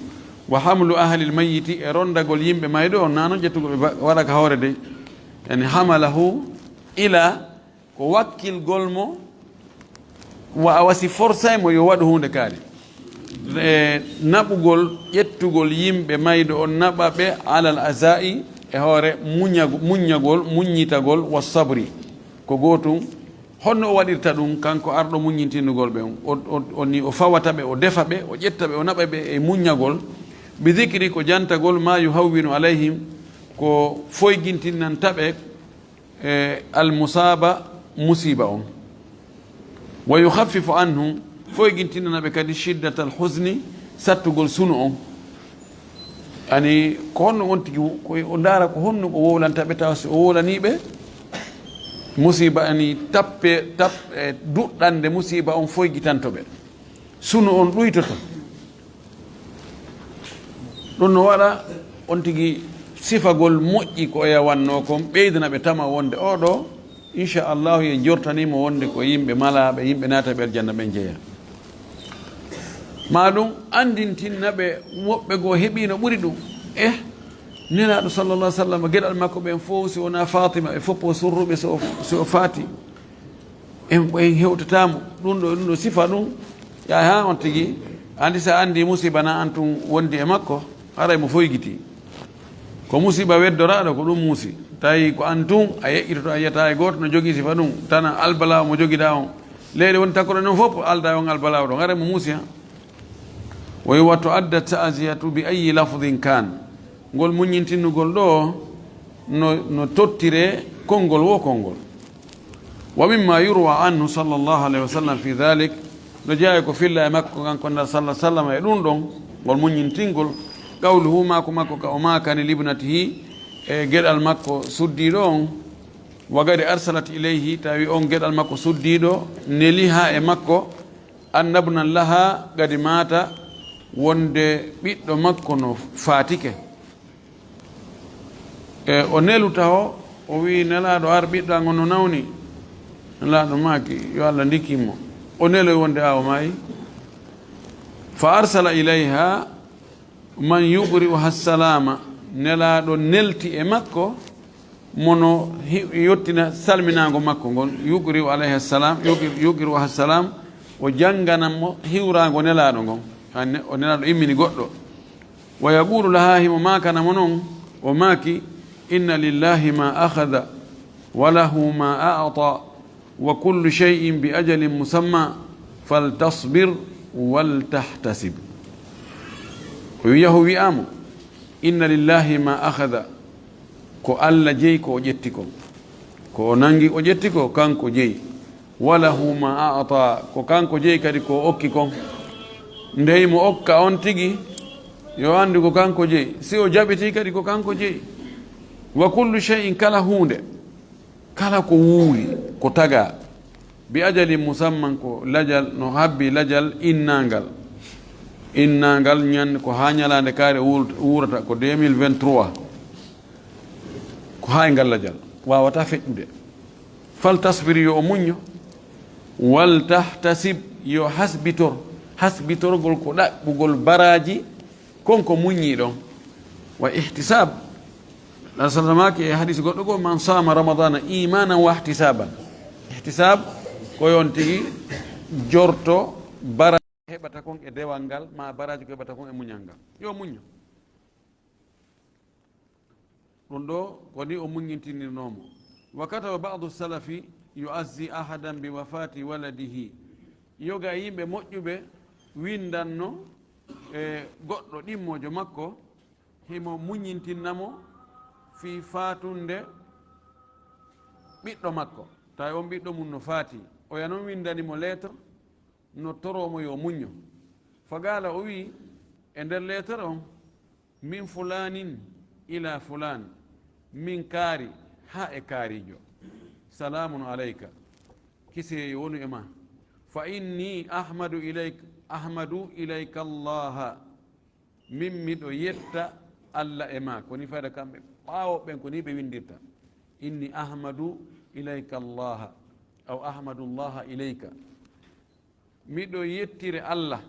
wa hamlu ahlil mayiti e rondagol yimɓe mayɗo on nano ƴettugol ɓe waɗa ka hoore de yani hamalahu ila ko wakkilgol mo wa wasi forçay mo yo waɗu hunde kaari e naɓugol ƴettugol yimɓe mayɗo on naɓa ɓe alal azai e hoore muññagol muññitagol wa sabri ko gootum honno o waɗirta ɗum kanko arɗo muññintinnugol ɓe oni o fawata ɓe o defa ɓe o ƴetta ɓe o naɓa ɓe e muññagol bi dicri ko jantagol ma yuhawwinu alayhim ko foygintinnanta ɓe e almusaba musiba on wa yuhaffifu anhum foygintinnana ɓe kadi shiddata al husni sattugol sunu on ani ko honno on tigi o ndaara ko honno o wowlanta ɓe tawa so o wowlaniɓe musiba ani tappe duɗɗande musiba on foygitanto ɓe sunu on ɗuytoto ɗum no waɗa on tigi sifagol moƴƴi ko yawanno kon ɓeydana ɓe tama wonde oɗo inchallahu ye jortanimo wonde ko yimɓe malaɓe yimɓe naata ɓe aljanna ɓe jeeya ma ɗum andintinna ɓe woɓɓe goo heeɓino ɓuri ɗum nelaɗo sallallah sallam gueɗal makko ɓen fof si wona fatima ɓe foppo surruɓe so faati en hewtatamo ɗum ɗo sifa ɗum ya ha on tigui andi sa andi musiba na an tun wondi e makko haray mo foygiti ko musiba weddoraɗo ko ɗum muusi tawi ko an tun a yeƴƴitoto a yiyata e goto no jogui sifa ɗum tana albalaw mo joguiɗa on leyɗe woni takkoɗo non fof alda on albalaw ɗo haray mo muusi ha o wi wa to adda ta'ziyatu bi ayi lafdin kan ngol muñintinnugol ɗo no tottire konngol wo konngol wa mimma yurwa anhu sallllahu alayhi wa sallam fi dhalik no jeeya ko filla e makko kanko nder sallah sallam e ɗum ɗon ngol muñintingol qawluhu mako makko ka o makani libnatihi e gueɗal makko suddiɗo on wa gadi arsalat ilayhi tawi on gueɗal makko suddiɗo neli ha e makko annabnan laha gadi mata wonde ɓiɗɗo makko no fatike e o neluta o wi nelaɗo ar ɓiɗɗo ngo no nawni nelaɗo maki yo Allah ndikkimo o neloy wonde awo maayi fa arsala ilayha man yuɓri o hassalama nelaɗo nelti e makko mono yettina salminago makko ngon yuɓri o alayhi salam yuɓri o hassalam o janggananmo hiwrago nelaɗo ngon o nelaɗo immini goɗɗo wa yaqulu laha himo makanamo noon o maaki inna lillahi ma akhadha wa lahu ma a'ta wa kullu shay'in bi ajalin musamma faltasbir waltahtasib o wiyahu wi'amo inna lillahi ma akhadha ko Allah jeyi ko o ƴetti kon ko o nangi o ƴetti ko kanko jeyi wa lahu ma a'ta ko kanko jeyi kadi ko o okki kon ndey mo okka on tigi yo andu ko kanko jeyi si o jaɓiti kadi ko kanko jeyi wa kullu shay'in kala hunde kala ko wuuri ko taga bi ajali musamman ko lajal no habbi lajal innangal ñande ko ha ñalande kaare wuurata ko 2023 ko ha e ngal lajal wawata feƴƴude fal tasbir yo o muñño wal tahtasib yo hasbitorgol ko ɗaɓɓugol baraji konko muññi ɗon wa ihtisab sallamaki e hadis goɗɗo goo man sama ramadana imanan wa ihtisaban ihtisab ko yon tigi jorto baraji heɓata kon e dewal ngal ma baraji ko heɓata kon e muñal ngal yo muñño ɗum ɗo koni o muññintinirnomo wa kataba badu salafi yuazzi ahadan bi wafati waladihi yoga yimɓe moƴƴuɓe windanno e goɗɗo ɗimmojo makko himo muñintinnamo fi fatunde ɓiɗɗo makko tawi on ɓiɗɗo mum no faati oya noon windanimo lettre no toromo yo muñño fagala o wi e nder lettre on min fulanin ila fulan min kaari ha e kaarijo salamun alayka kise wonu e ma fa inni ahmadu ilayka allaha min miɗo yetta allah e ma koni fayda kamɓe ɓaawoɓen ko ni ɓe windirta inni ahmadu ilayka allaha aw ahmadu llaha ilayka miɗo yettire allah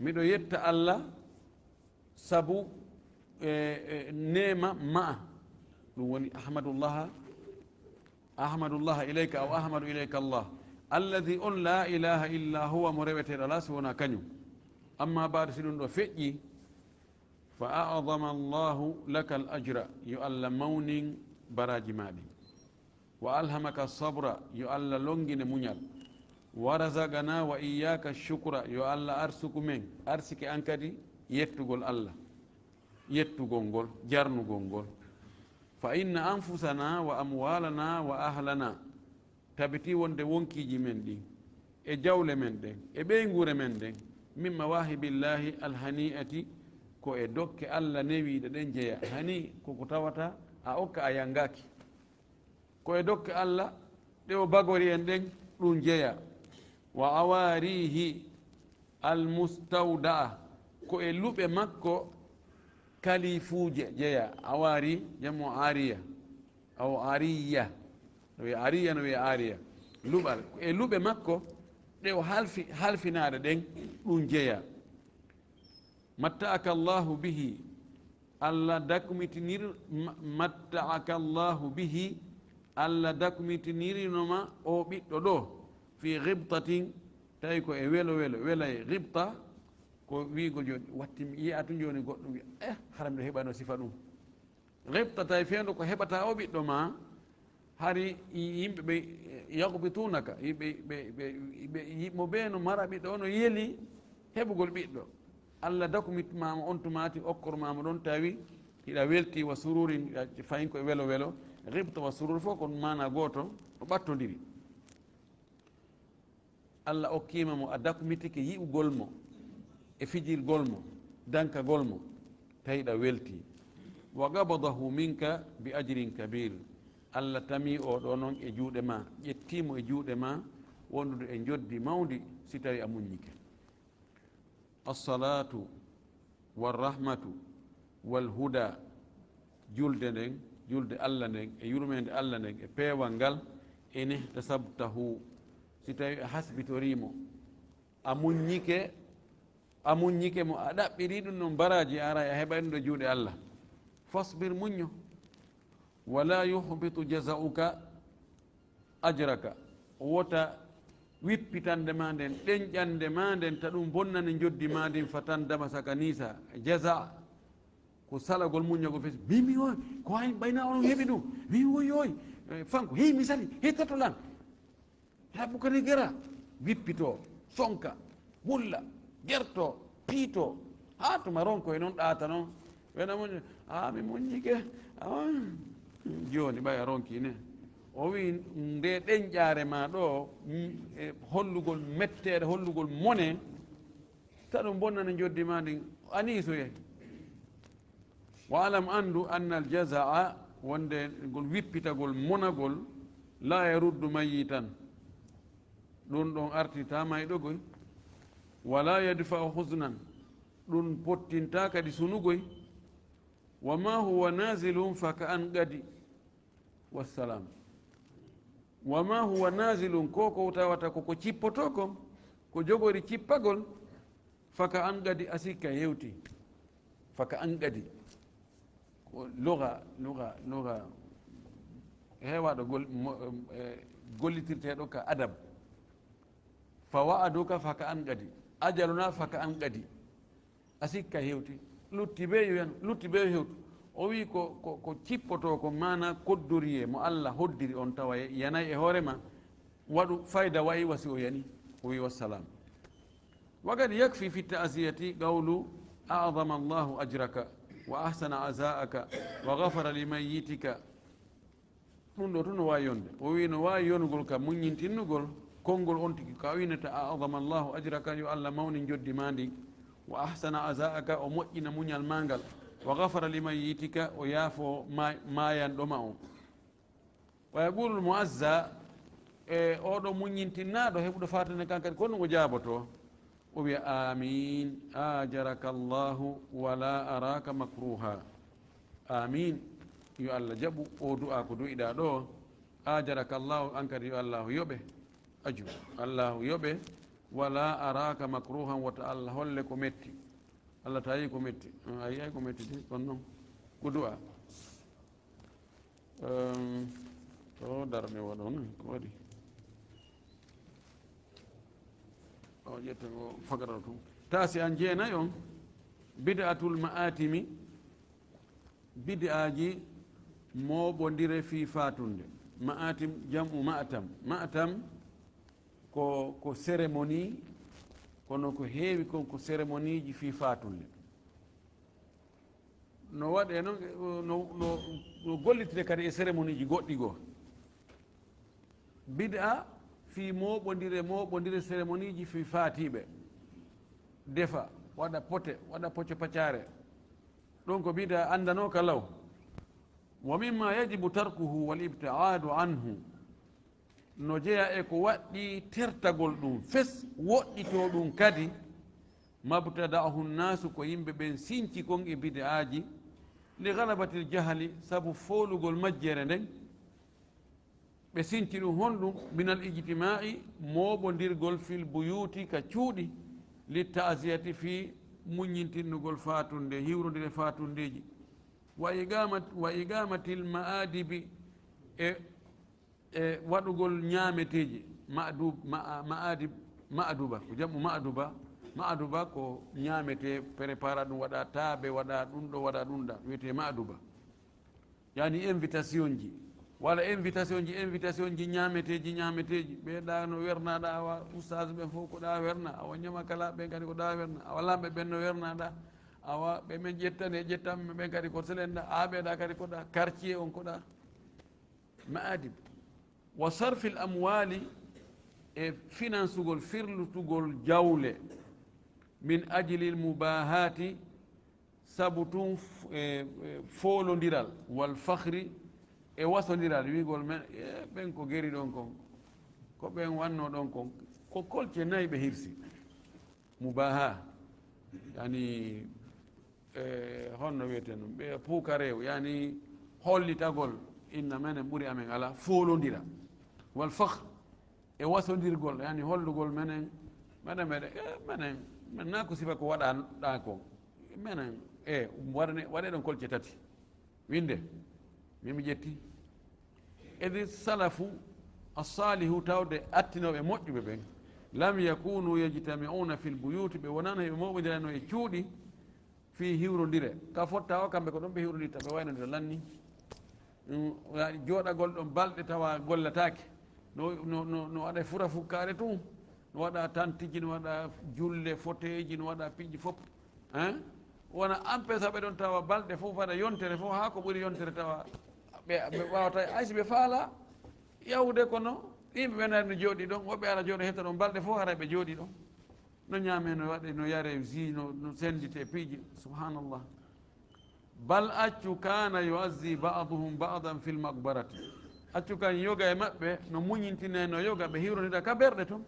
miɗo yetta allah sabu nema ma ɗum woni ahmadullaha ilayka aw ahmadu ilayka allah alladi on la ilaha illa huwa mo reweteɗo ala so wona kañum amma baɗo si ɗum ɗo feƴƴi fa adama allahu laka al ajra yo allah mawnin baraji maɗi wa alhamaka sabra yo allah longine muñal wa razagana wa iyaka shukra yo allah arsuku men arsike an kadi yettugol allah yettugol ngol jarnugol ngol fa inna anfusana wa amwalana wa ahlana tabiti wonde wonkiji men ɗi e jawle men ɗen e ɓeygure men ɗen min mawahibillahi alhani'ati ko e dokke allah newiɗe ɗen jeeya hani koko tawata a okka a yangaki ko e dokke allah ɗe o bagori en ɗen ɗum jeeya wa awarihi almustawda'a ko e luɓe makko kalifuje jeeya awari jamo ariya aw ariya no wiya ariya no wiya ariya luɓal e luɓe makko ɗe o halfinaɗe ɗen ɗum jeeya matta'aka llahu bihi allah matta'aka llahu bihi allah dakmitinirnoma o ɓiɗɗo ɗo fi ghibtatin tawi ko e welo welay ghibta ko wiigo joni wattimi yiya tu joni goɗɗo wiya haram ɗo heɓano sifa ɗum ghibta tawi fewndo ko heɓata o ɓiɗɗo ma hari yimɓe ɓe yahbitunaka mo ɓe no mara ɓiɗɗo o no yeeli heɓugol ɓiɗɗo allah dakumitmama on tumati okkormama ɗon tawi hiɗa welti wa sururin fayin koye welo ghibta wa surur fof kon mana goto o ɓattodiri allah okkima mo a dakumitike yi'ugol mo e fijirgol mo dankagol mo tawiɗa welti wa gabadahu minka bi ajrin kabir allah tami o ɗo noon e juuɗe ma ƴettimo e juuɗe ma wondude e joddi mawdi si tawi a muññike assalatu warrahmatu walhuda julde nden julde allah nden e yurmede allah nden e peewal ngal ene tasabtahu si tawi a hasbitorimo a muññike mo a ɗaɓɓiri ɗum noon baraji ara a heɓa ɗum ɗo juuɗe allah fasbir muñño wala yuhbitu jazauka ajraka wota wippitande ma nden ɗenƴande ma nden ta ɗum bonnane joddi ma ndin fatan dama saka nisa jaza ko salagol muññagol fes mimi oy ko hay ɓayna onon heeɓi ɗum mi woyoy fanko hey mi sali hey tatolan haɓukani gera wippito sonka wulla gerto piito ha tuma ronko e noon ɗaata noon wena mo mi moññike joni ɓay a ronkine o wi nde ɗenƴare ma ɗo e hollugol mettere hollugol mone ta ɗum bonnane joddima ndin anisoye wa alam andu anna aljazaa wonde ngol wippitagol monagol la yaruddu mayitan ɗum ɗon artitama e ɗogoy wala yadfa'u husnan ɗum pottinta kadi sunugoy wa ma huwa nazilum faka an gadi wassalam wa ma huwa nazilum ko tawata koko cippoto kon ko jogori cippagol faka an gadi asikka hewti faka an gadi ko luga hewaɗo gollitirteɗo ka adab fa wa'aduka faka an gadi ajaluna faka an gadi asikka hewti lutti be hewtu o wi ko cippoto ko mana koddoriye mo Allah hoddiri on tawa yanayi e hoorema waɗu fayda wayi wasi o yani o wi wassalam وقد يكفي في التعزية قول أعظم الله أجرك وأحسن عزاءك وغفر لميتك من دون وايون وين وايون قول كمنين تنقول كونغول أنتك كاوينة أعظم الله أجرك يعلمون جد ماندي وأحسن عزاءك ومؤين من المانغل وغفر لميتك ويافو ما يندمعه ويقول المعزى أودو منين تنادو هبدو فاتنا كان كون وجابته وبي آمين آجرك الله ولا أراك مكروها آمين يو الله جبو ودعا كدو إدا دو آجرك الله أنكر يو الله يوبه أجو الله يوبه ولا أراك مكروها وتعالى هل كمتي الله تايي كمتي أي كمتي دي كنو كدعا تو درمي ودون كودي فقرته تاسي أنجينا يوم بدعة المآتم بدعة مو بندير في فاتون مآتم جمع مأتم ko cérémonie kono ko heewi kon ko cérémonie ji fi fatulle no waɗe no gollitire kadi e cérémonie ji goɗɗi goo bid'a fi moɓodire cérémonie ji fi fatiɓe defa waɗa pote waɗa pocco paccare ɗon ko bid'a andano ka law wa mimma yajibu tarkuhu wal ibtiadu anhu no jeeya e ko waɗɗi tertagol ɗum fes woɗɗito ɗum kadi mabtada'ahu nnasu ko yimɓe ɓen sinci kon e bid'aji li galabatil jahali sabu folugol majjere nden ɓe sinci ɗum honɗum minal ijtima'i moɓodirgol fil buyuti ka cuuɗi li tasiyati fi muñintinnugol fatunde hiwrodire fatundeji wa igamatil ma'adibi e waɗugol ñaameteji ma'aduba ko jammu ma'aduba ko ñaamete prépara ɗum waɗa taaɓe waɗa ɗum ɗo waɗa ɗum ɗa wiyete ma'aduba yani invitation ji wala invitation ji ñaameteji ɓeeɗa no wernaɗa awa oustage ɓen fof ko ɗa werna awa ñama kala ɓen kadi ko ɗa werna awa lamɓe ɓen no wernaɗa awa ɓe men ƴettane ƴettanɓe ɓen kadi ko selenɗa a ɓeeɗa kadi koɗa quartier on koɗa ma'adib wa sarfi l amwali e financegol firlutugol jawle min ajli l mubahati sabu tum folodiral wal fahri e wasodiral wigol men ɓen ko geri ɗon kon ko ɓen wanno ɗon kon ko kolce nayi ɓe hirsi mubaha yani honno wiyeten ɗum ɓe puukarew yani hollitagol inna menen ɓuuri amen ala folodira wal fahr e wasodirgol yani hollugol menen menen na ko sifa ko waɗaɗa kon menen waɗe ɗon kolce tati winde mimi ƴetti edi salafu assalihu tawde attinoɓe moƴƴuɓe ɓen lam yakunu yajtami'una fil buyuti ɓe wonano ɓe moɓodirano e cuuɗi fi hiwrodire ka fotta o kamɓe ko ɗon ɓe hiwrodirta ɓe waynodira lanni jooɗagol ɗon balɗe tawa gollatake no waɗa fura fukkare tun no waɗa tantiji no waɗa julle foteji no waɗa piƴƴi fof wona empesa ɓe ɗon tawa balɗe fof waɗa yontere fof ha ko ɓuuri yontere tawa ɓe wawata aysi ɓe faala yawde kono yimɓe ɓenare no jooɗi ɗon woɓɓe ara jooɗo hetta ɗon balɗe fof hara ɓe jooɗi ɗon no ñaame no waɗe no yare ji no sendite piiji subhanallah bal accu kana yuazzi ba'duhum ba'dan fil maqbarati accu kan yoga e maɓɓe no muñintine no yoga ɓe hiwronira ka berɗe toon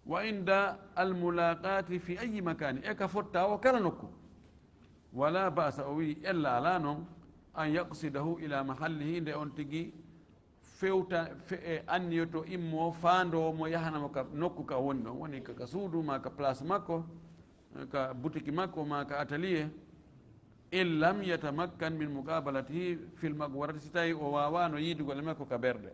wa inda almulaqati fi ayi makani e ka fotta o kala nokku wala basa o wi ella ala noon an yaqsidahu ila mahallihi nde on tigi fewta anniyoto immo faando mo yahanamo ka nokku ka woni ɗon woni ka suudu ma ka place makko ka boutique makko ma ka atelier in lam yatamakkan min muqabalatihi fil magwarati si tawi o wawano yiidugol e makko ka berɗe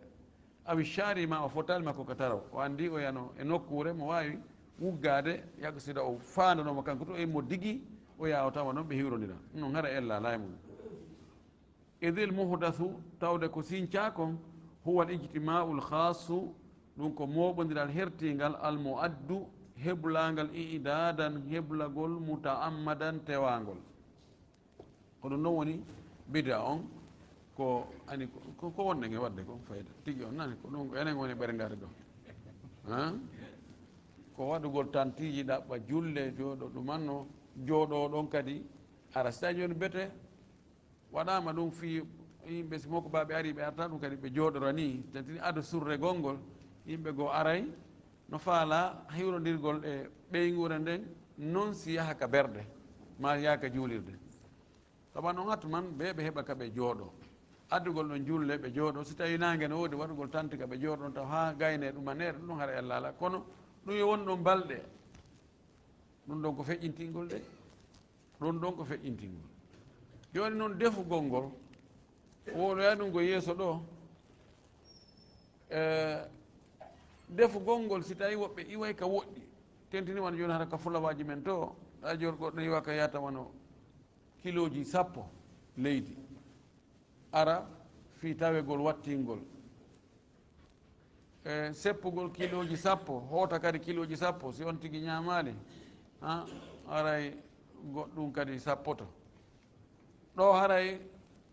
awi shari ma o fotali makko ka taraw o andi o yano e nokkure mo wawi wuggade yagsida o faandanoma kanko to e mo digui o yawa tawa noon ɓe hiwrodira non hara ella lay mum idil muhdathu tawde ko sincakon huwa al ijtimau l khasu ɗum ko moɓodiral hertingal almuaddu heblagal idadan heblagol mutaammadan tewagol ko ɗum ɗon woni bida on ko ani ko wonnege wadde ko fayda tigui on nani ko ɗum enen woni ɓergade ɗo ko waɗugol tan tiji ɗaɓɓa julle jooɗo ɗumanno jooɗo ɗon kadi ara so tawi joni beete waɗama ɗum fi yimɓe si moko baɓe ari ɓe arta ɗum kadi ɓe jooɗora ni tantini ado surre gongol yimɓe goo aray no faala hiwrodirgol e ɓeygure nden noon si yaha ka berɗe ma yaaka juulirde saban on attu man ɓe ɓe heɓa kaɓe jooɗo addugol ɗon julle ɓe jooɗo so tawi nangue ne woodi waɗugol tante ka ɓe jooɗon taw ha gayne ɗumanere ɗum hara allah ala kono ɗum yo woni ɗon balɗe ɗum ɗon ko feƴƴintingol de ɗum ɗon ko feƴƴintingol joni noon defugol ngol woɗoya ɗum ko yeeso ɗo defugol ngol si tawi woɓɓe iway ka woɗɗi tentini wan joni hata ka fulawaji men to ɗa joni goɗɗo iwa ka yata wano kiloji 10 leydi ara fi tawegol wattingol seppugol kiloji 10 hoota kadi kiloji 10 si on tigui ñamali aray goɗɗum kadi sappoto ɗo haray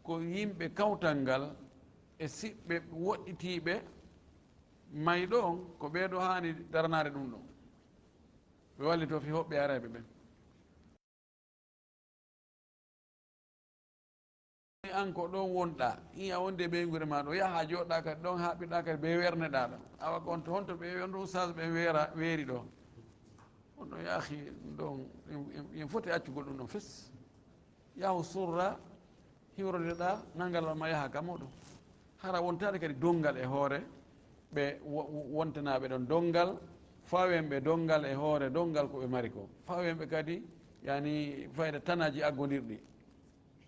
ko yimɓe kawtal ngal e siɓɓe woɗɗitiɓe may ɗon ko ɓeeɗo hani daranade ɗum ɗon ɓe wallito fi hoɓɓe araɓe ɓen an ko ɗon wonɗa iya wonde ɓeygure ma ɗo yaha joɗɗa kadi ɗon haɓirɗa kadi ɓe werneɗa ɗo awa ko on to honto ɓe on ɗum sage ɓe weeri ɗo on ɗo yaahi ɗum ɗon yen foti accugol ɗum ɗon fes yahu surra hiwrodeɗa nangal ma yaha ka muɗum hara wontade kadi dongal e hoore ɓe wontanaɓe ɗon dongal fawenɓe dongal e hoore dongal ko ɓe mari ko fawenɓe kadi yani fayda tanaji aggodirɗi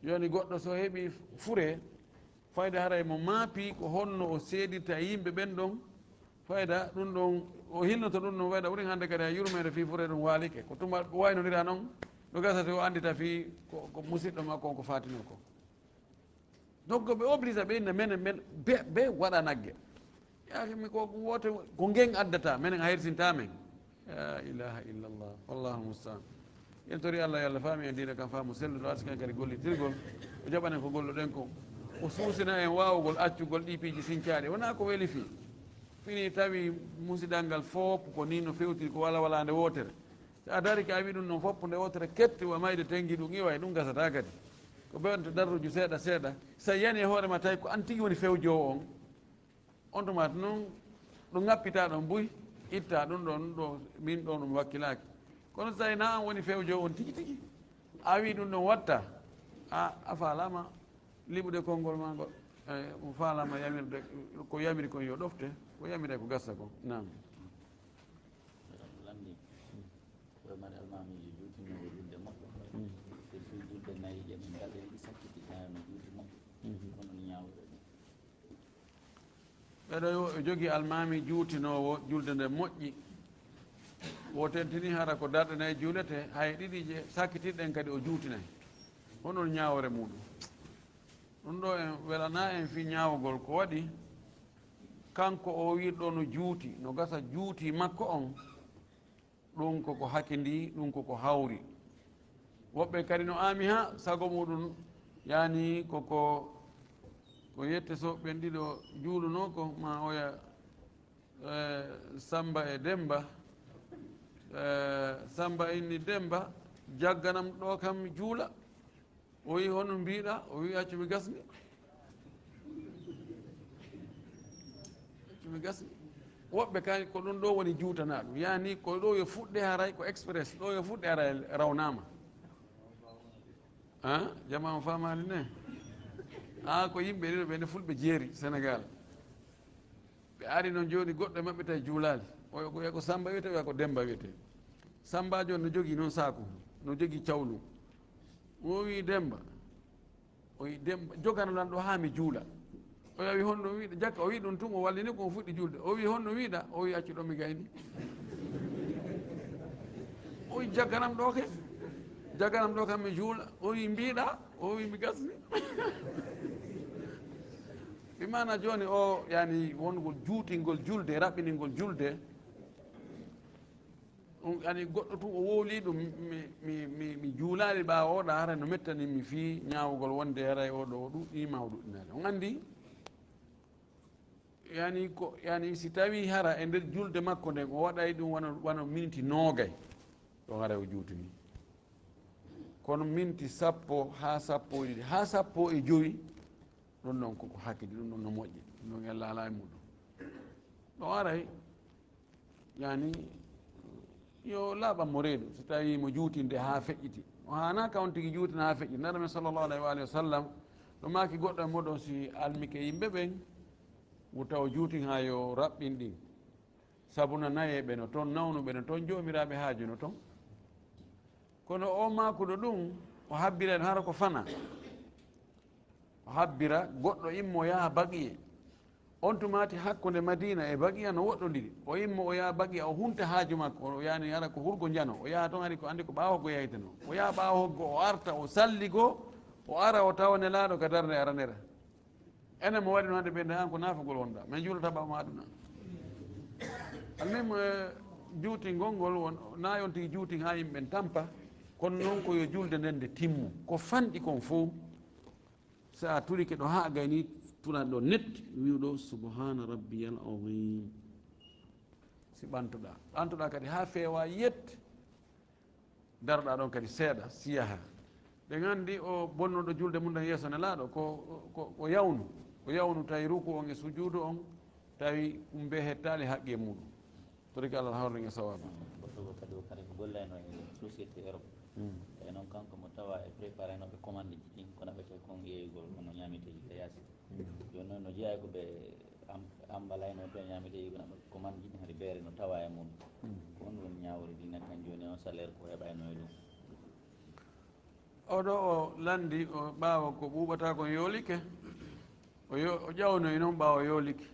joni goɗɗo so heeɓi fure fayda haray mo maapi ko honno o seedirta yimɓe ɓen ɗon fayda ɗum ɗon o hilnoto ɗum ɗon fayda ɓuuri hande kadi ha yurmede fi fure ɗum waalike ko tuma waynodira noon no gasata o andita fi ko musidɗo makko on ko fatino ko donc ɓe oblige ɓe inna menen men be waɗa naggue yakimi ko wote ko ngeng addata menen a hersinta men la ilaha illallah wallahu mustaan yen tori allah yo allah faami en dina kam faamu selluɗo arsiken kadi gollitirgol o jaɓanen ko golluɗen ko o suusina en wawugol accugol ɗipiji sincaɗi wona ko weeli fi fini tawi musidal ngal fof ko ni no fewtiri ko wala wala nde wotere so a dari ka a wi ɗum noon fopp nde wotere ketti wa mayde tengui ɗum iwa e ɗum gasata kadi ko ɓewnta darruji seeɗa seeɗa sa yani e hoorema tawi ko an tigui woni fewjowo on to mata noon ɗo ŋappita ɗon buy itta ɗum ɗo min ɗo ɗum wakkilaki kono so tawi na an woni fewjowo on tigui tigui a wi ɗum ɗon watta a falama liɓude konngol ma ngol mo falama yamirde ko yamiri kon yo ɗofte ko yamire ko gassa kon nam lamdi koyemaɗe almamiji juutinowo julde moƴƴo te fi julde nayi ƴemin gaɗe ɗi sakkitiɗano juuti moƴƴo kono ñawre ɓeɗo jogui almami juutinowo julde nde moƴƴi wo tentini hara ko darɗe nayyi juulete hay ɗiɗi je sakkitiɗɗen kadi o juutinayi honon ñawore muɗum ɗum ɗo en welana en fi ñawogol ko waɗi kanko o wirɗo no juuti no gasa juuti makko on ɗum koko hakkindi ɗum koko hawri woɓɓe kadi no ami ha sago muɗum yani koko ko yette so ɓen ɗiɗo juuluno ko ma oya Samba e Demba Samba inni Demba jagganam ɗo kam juula o wi hono mbiɗa o wi accumi gasni accumi gasni woɓɓe kay ko ɗum ɗo woni juutana ɗum yani ko ɗo yo fuɗɗe haray ko express ɗo yo fuɗɗe haray rawnama jamama famali ne ko yimɓe ɗiɗo ɓe nde fulɓe jeeri sénégal ɓe ari noon joni goɗɗo maɓɓe tawi juulali oyo ko samba wiyete wiya ko demba wiyete sambajo on no jogui noon saku no jogui cawlu o wi demba o wi demba joganoɗan ɗo ha mi juula o wi honno wiiɗa jakka o wi ɗum tun o wallini ko o fuɗɗi julde o wi honno wiiɗa o wi accu ɗon mi gayni o wi jagganam ɗo ke jagganam ɗo kam mi juula o wi mbiɗa o wi mi gasni mi mana joni o yani wongol juutingol julde raɓɓiningol julde yani goɗɗo tun o wowli ɗum mi juulali ɓawa oɗa haray no mettani mi fi ñawugol wonde haray oɗo o ɗuɗɗima o ɗuɗɗinali on andi yani ko yani si tawi hara e nder julde makko nden o waɗay ɗum wano minti noogay ɗon haray o juutini kono minti sappo ha sappo e ɗiɗi ha sappo e joyi ɗum ɗon koko hakkidi ɗum ɗon no moƴƴi ɗum ɗon ella ala e muɗum ɗo aray yani yo laaɓanmo reedu so tawi mo juutinde ha feƴƴiti o hana ka on tigui juutina ha feƴƴiti nana men sallllahu alayhi wa alihi wa sallam ɗo maki goɗɗo e moɗon si almike yimɓe ɓen wurta o juutin ha yo raɓɓin ɗin sabuna nayeɓe no toon nawnuɓe no toon jomiraɓe haaju no toon kono o makuɗo ɗum o habbira en hara ko fana o habbira goɗɗo immo yaha baqiye on tumati hakkude madina e baqiya no woɗɗodiri o immo o yaha baqiya o hunta haaju makko o yani hara ko hurgo jano o yaha toon ari ko andi ko ɓawa hoggo yeyteno o yaha ɓawa hoggo o arta o salligo o ara o tawa nelaɗo ka darde aranera enen mo waɗi no hande ɓende an ko nafagol wonɗa min juulata ɓawma aduna almim juutingol ngol na on tigui juuting ha yimɓeɓen tampa kono noon koyo julde nden nde timmu ko fanɗi kon fo sa turike ɗo ha gayni turan ɗo net wiwɗo subhana rabbiyal azim si ɓantoɗa kadi ha feewa yette daroɗa ɗon kadi seeɗa siyaha ɓe gandi o bonnoɗo julde mum ɗen yeeso nelaɗo ko yawnu tawi ruku on e sujudu on tawi ɗum be hettali haqqi e muɗum toriki allah hawrni e sawaba goɗɗo kadi o kadi ko gollayno e société europe e noon kanko mo tawa e préparé noɓe commande ji ɗin ko naɓete kon yeeygol hono ñameteji ɓe yaasi joni noon no jeeya ko ɓe ambalayno to ñameteji ko naɓe commande ji ɗin haade beere no tawa e mum ko on woni ñawori ɗin kan joni on salaire ko heɓayno e ɗum oɗo o landi o ɓaawa ko ɓuuɓata kon yoolike o ƴawno e noon ɓaawa yoolike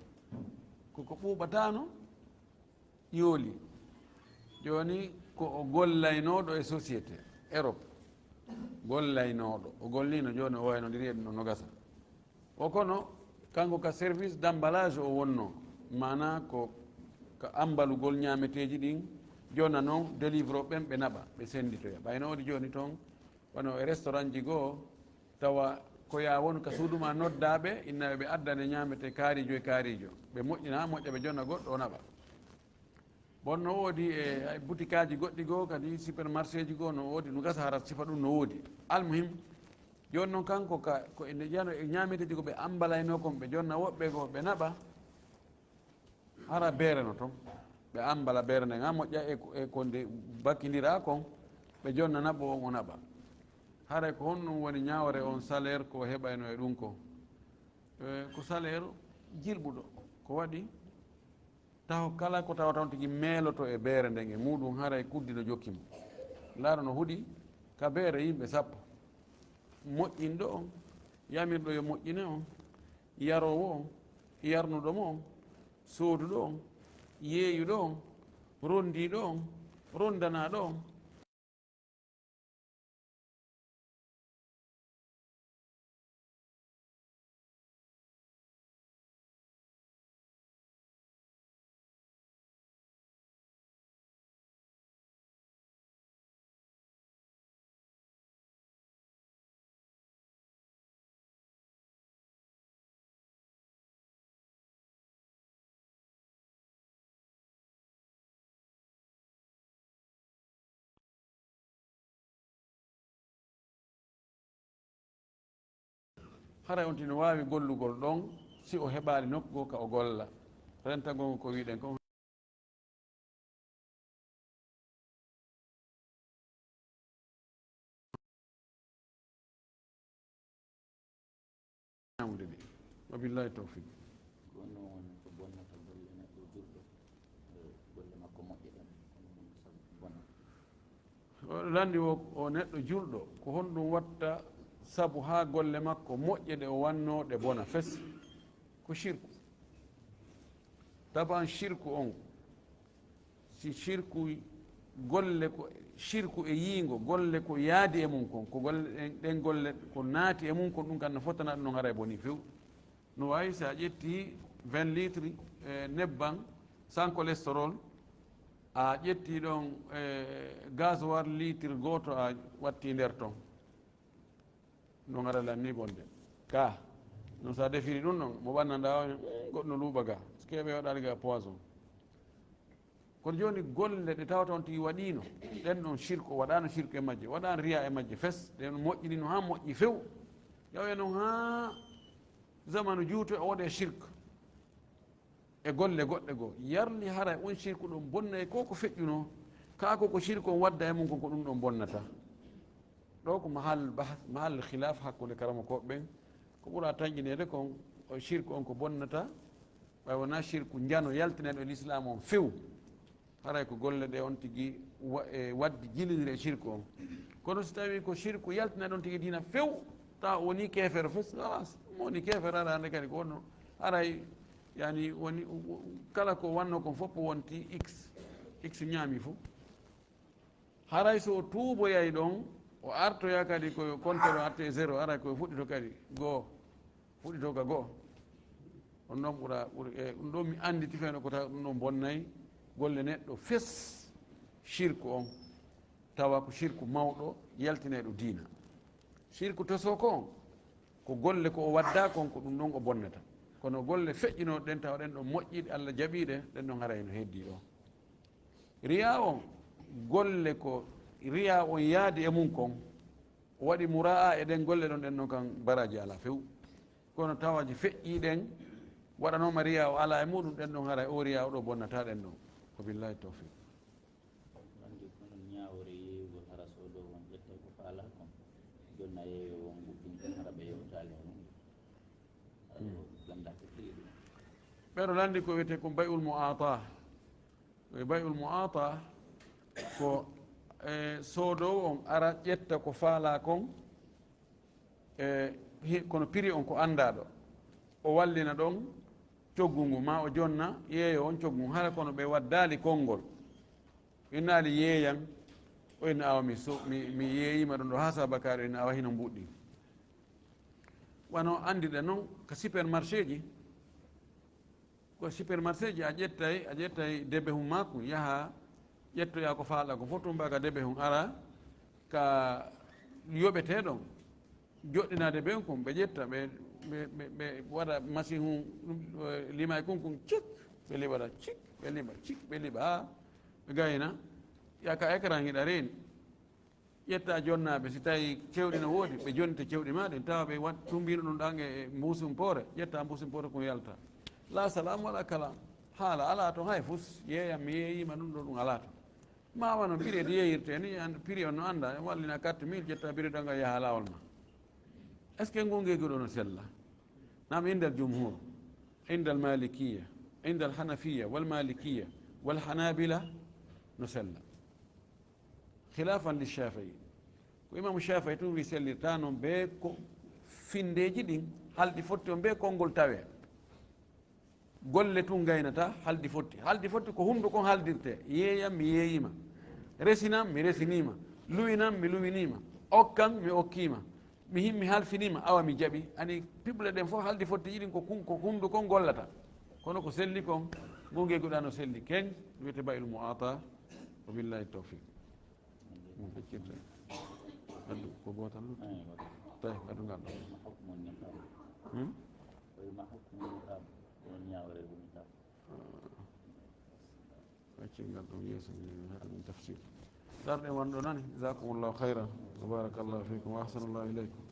koko ɓuuɓatano yooli joni ko o gollaynoɗo e société Europe gollaynoɗo o gollino joni o waynodiri e ɗum ɗo no gasa o kono kanko ka service d' emballage o wonno mana ko ambalugol ñameteji ɗin jonna noon délivre o ɓen ɓe naɓa ɓe senditoya ɓayno odi joni toon wano e restaurant ji goo tawa koya won ka suuduma noddaɓe innaɓe ɓe addane ñamete kaarijo e kaarijo ɓe moƴƴina ha moƴƴa ɓe jonna goɗɗo o naɓa bonno woodi e boutique aji goɗɗi goo kadi supermarché ji goo no woodi no gasa hara sifa ɗum no woodi almuhim joni noon kanko ko ene ƴano e ñameteji ko ɓe ambalayno kon ɓe jonna woɓɓe goo ɓe naɓa hara beere no toon ɓe ambala beere nden ha moƴƴa e konde bakkidira kon ɓe jonna naɓo on o naɓa haray ko honɗum woni ñawre on salaire ko heɓayno e ɗum ko ko salaire jilɓuɗo ko waɗi taw kala ko tawa tan tigui meeloto e beere nden e muɗum haray kuddino jokkimo laara no huuɗi ka beere yimɓe sappo moƴƴinɗo on yamirɗo yo moƴƴine on yarowo on yarnuɗomo on sooduɗo on yeeyuɗo on rondiɗo on rondanaɗo on haray on tino waawi gollugol ɗon si o heɓaali nokkugo ka o golla rentagongo ko wiɗen ko ñamude ɗi wabillahi tawfiq gonno won ko bonnata golle neɗɗo jurɗo golle makko moƴƴe ɗen kono ɗum sabu bonna landi o neɗɗo julɗo ko honɗum watta sabu ha golle makko moƴƴe ɗe o wanno ɗe bona fes ko shirku taban shirku on si shirku golle ko shirku e yiingo golle ko yaadi e mum kon ko golle ɗen golle ko naati e mum kon ɗum kam no fotana ɗum no hara e boni few no wawi sa ƴetti 20 litres nebban sans cholestérol a ƴetti ɗon gasoir litre goto a watti nder ton no garalan ni bonde ka non sa defiri ɗum ɗon mo ɓannanda goɗɗo luuɓa ga sikeɓe waɗali ga poison kono joni golle ɗe tawata on tigi waɗino ɗen ɗon shirque o waɗano shirque e majje waɗano riya e majje fes ɗen moƴƴinino ha moƴƴi few yawe noon ha zamanu juuto o waɗe shirque e golle goɗɗe goo yarli hara on shirque ɗon bonna e ko ko feƴƴuno kako ko shirque on wadda e mum kon ko ɗum ɗon bonnata ɗo ko mahal khilaf hakkude karama koɓe ɓen ko ɓuura tañƴinede kon o shirque on ko bonnata ɓay wona shirque jano yaltineɗo e l'islam on few haray ko golle ɗe on tigi wadde jilidiri e shirque on kono so tawi ko shirque yaltineɗo on tigi dina few taw woni kefere fes alas mo woni kefere ara hande kadi ko wonno haray yani woni kala ko wanno kon fof wonti x ñaami fof haray so tuuboyay ɗon o artoya kadi ko compteur o arte 0 aray koye fuɗɗito kadi goo fuɗɗito ka goo on ɗon ɓuura ɗum ɗo mi anditi feno ko tawa ɗum ɗon bonnayyi golle neɗɗo fes shirque on tawa ko shirque mawɗo yaltineɗo diina shirque toso ko ko golle ko o wadda kon ko ɗum ɗon o bonnata kono golle feƴƴinoɗe ɗen tawa ɗen ɗon moƴƴiɗe allah jaɓiɗe ɗen ɗon haray no heddi ɗo riya on golle ko riya on yaadi e mum kon o waɗi mura'a e ɗen golle ɗon ɗen ɗon kan baraji ala few kono tawaji feƴƴiɗen waɗanoma riya o ala e muɗum ɗen ɗon haray o riya oɗo bonnata ɗen ɗon ko billahi tawfiq wonde kono ñawore yeeyugol hara so ɗo won ƴette ko faala kon jonna yeewe won guɓɓinɗe hara ɓe yewtali e mum ganda ko ɗiɗi ɗum ɓeɗo landi ko wiyete ko bayul mu'ata bayul mu'ata ko soodowo on ara ƴetta ko faala kon kono prix on ko anndaɗo o wallina ɗon coggu ngu ma o jonna yeeyo on coggu ngu hara kono ɓe waddali konngol innaali yeeyan o ina awa mi yeeyima ɗon ɗo ha sabakare ina awa hino mbuɗɗi wano andiɗe noon ko supermarché ji ko supermarché ji a ƴettay debe hum makko yaha ƴettoya ko faalɗa ko fof tumba ka debe hum ara ka yoɓeteɗon joɗɗinade ɓen kon ɓe ƴetta ɓe waɗa machine hum lima e kon cik ɓe liɓata cik ɓe liɓa cik ɓe liɓa ha ɓe gayna yaka écran hiɗa reeni ƴetta jonnaɓe si tawi cewɗi no woodi ɓe jonte cewɗi maɗen tawa ɓe wat tumbino ɗum ɗan e mbusumpore ƴetta mbusumpore ko yalta la salam wala kalam haala ala toon hay fus yeeyam mi yeeyima ɗum ɗo ɗum ala to mawa noon prix de yeeyirte ni prix on no anda wallina 4000 ƴetta prix ɗo ngal yaha lawol ma est ce que ngungeegi ɗo no sella nam inde al jumhur inde al malikiya inde al hanafiya wal malikiya wal hanabila no sella khilafan li shafii ko imamu shafii tun wi sellirta noon be ko findeji ɗin halɗi fotti on be konngol tawe golle tun gaynata haldi fotti ko humɗo kon haldirte yeeyam mi yeeyima resinam mi resinima luwinam mi luwinima okkan mi okkima mi himmi halfinima awa mi jaɓi ani piɓle ɗen fof haldi fotti jiɗin ko humɗo kon gollata kono ko selli kon gongeguɗa no selli ken wiyete bayil mu'ata wa billahi tawfiq feccirte addu ko gotal tawi addu ngal ɗo feccirngal ɗum yeeso haɗa ɗum tafsir darɗe wonɗo nani jasakumullahu hayran wa barakallahu fikum wa ahsanallahu ileykum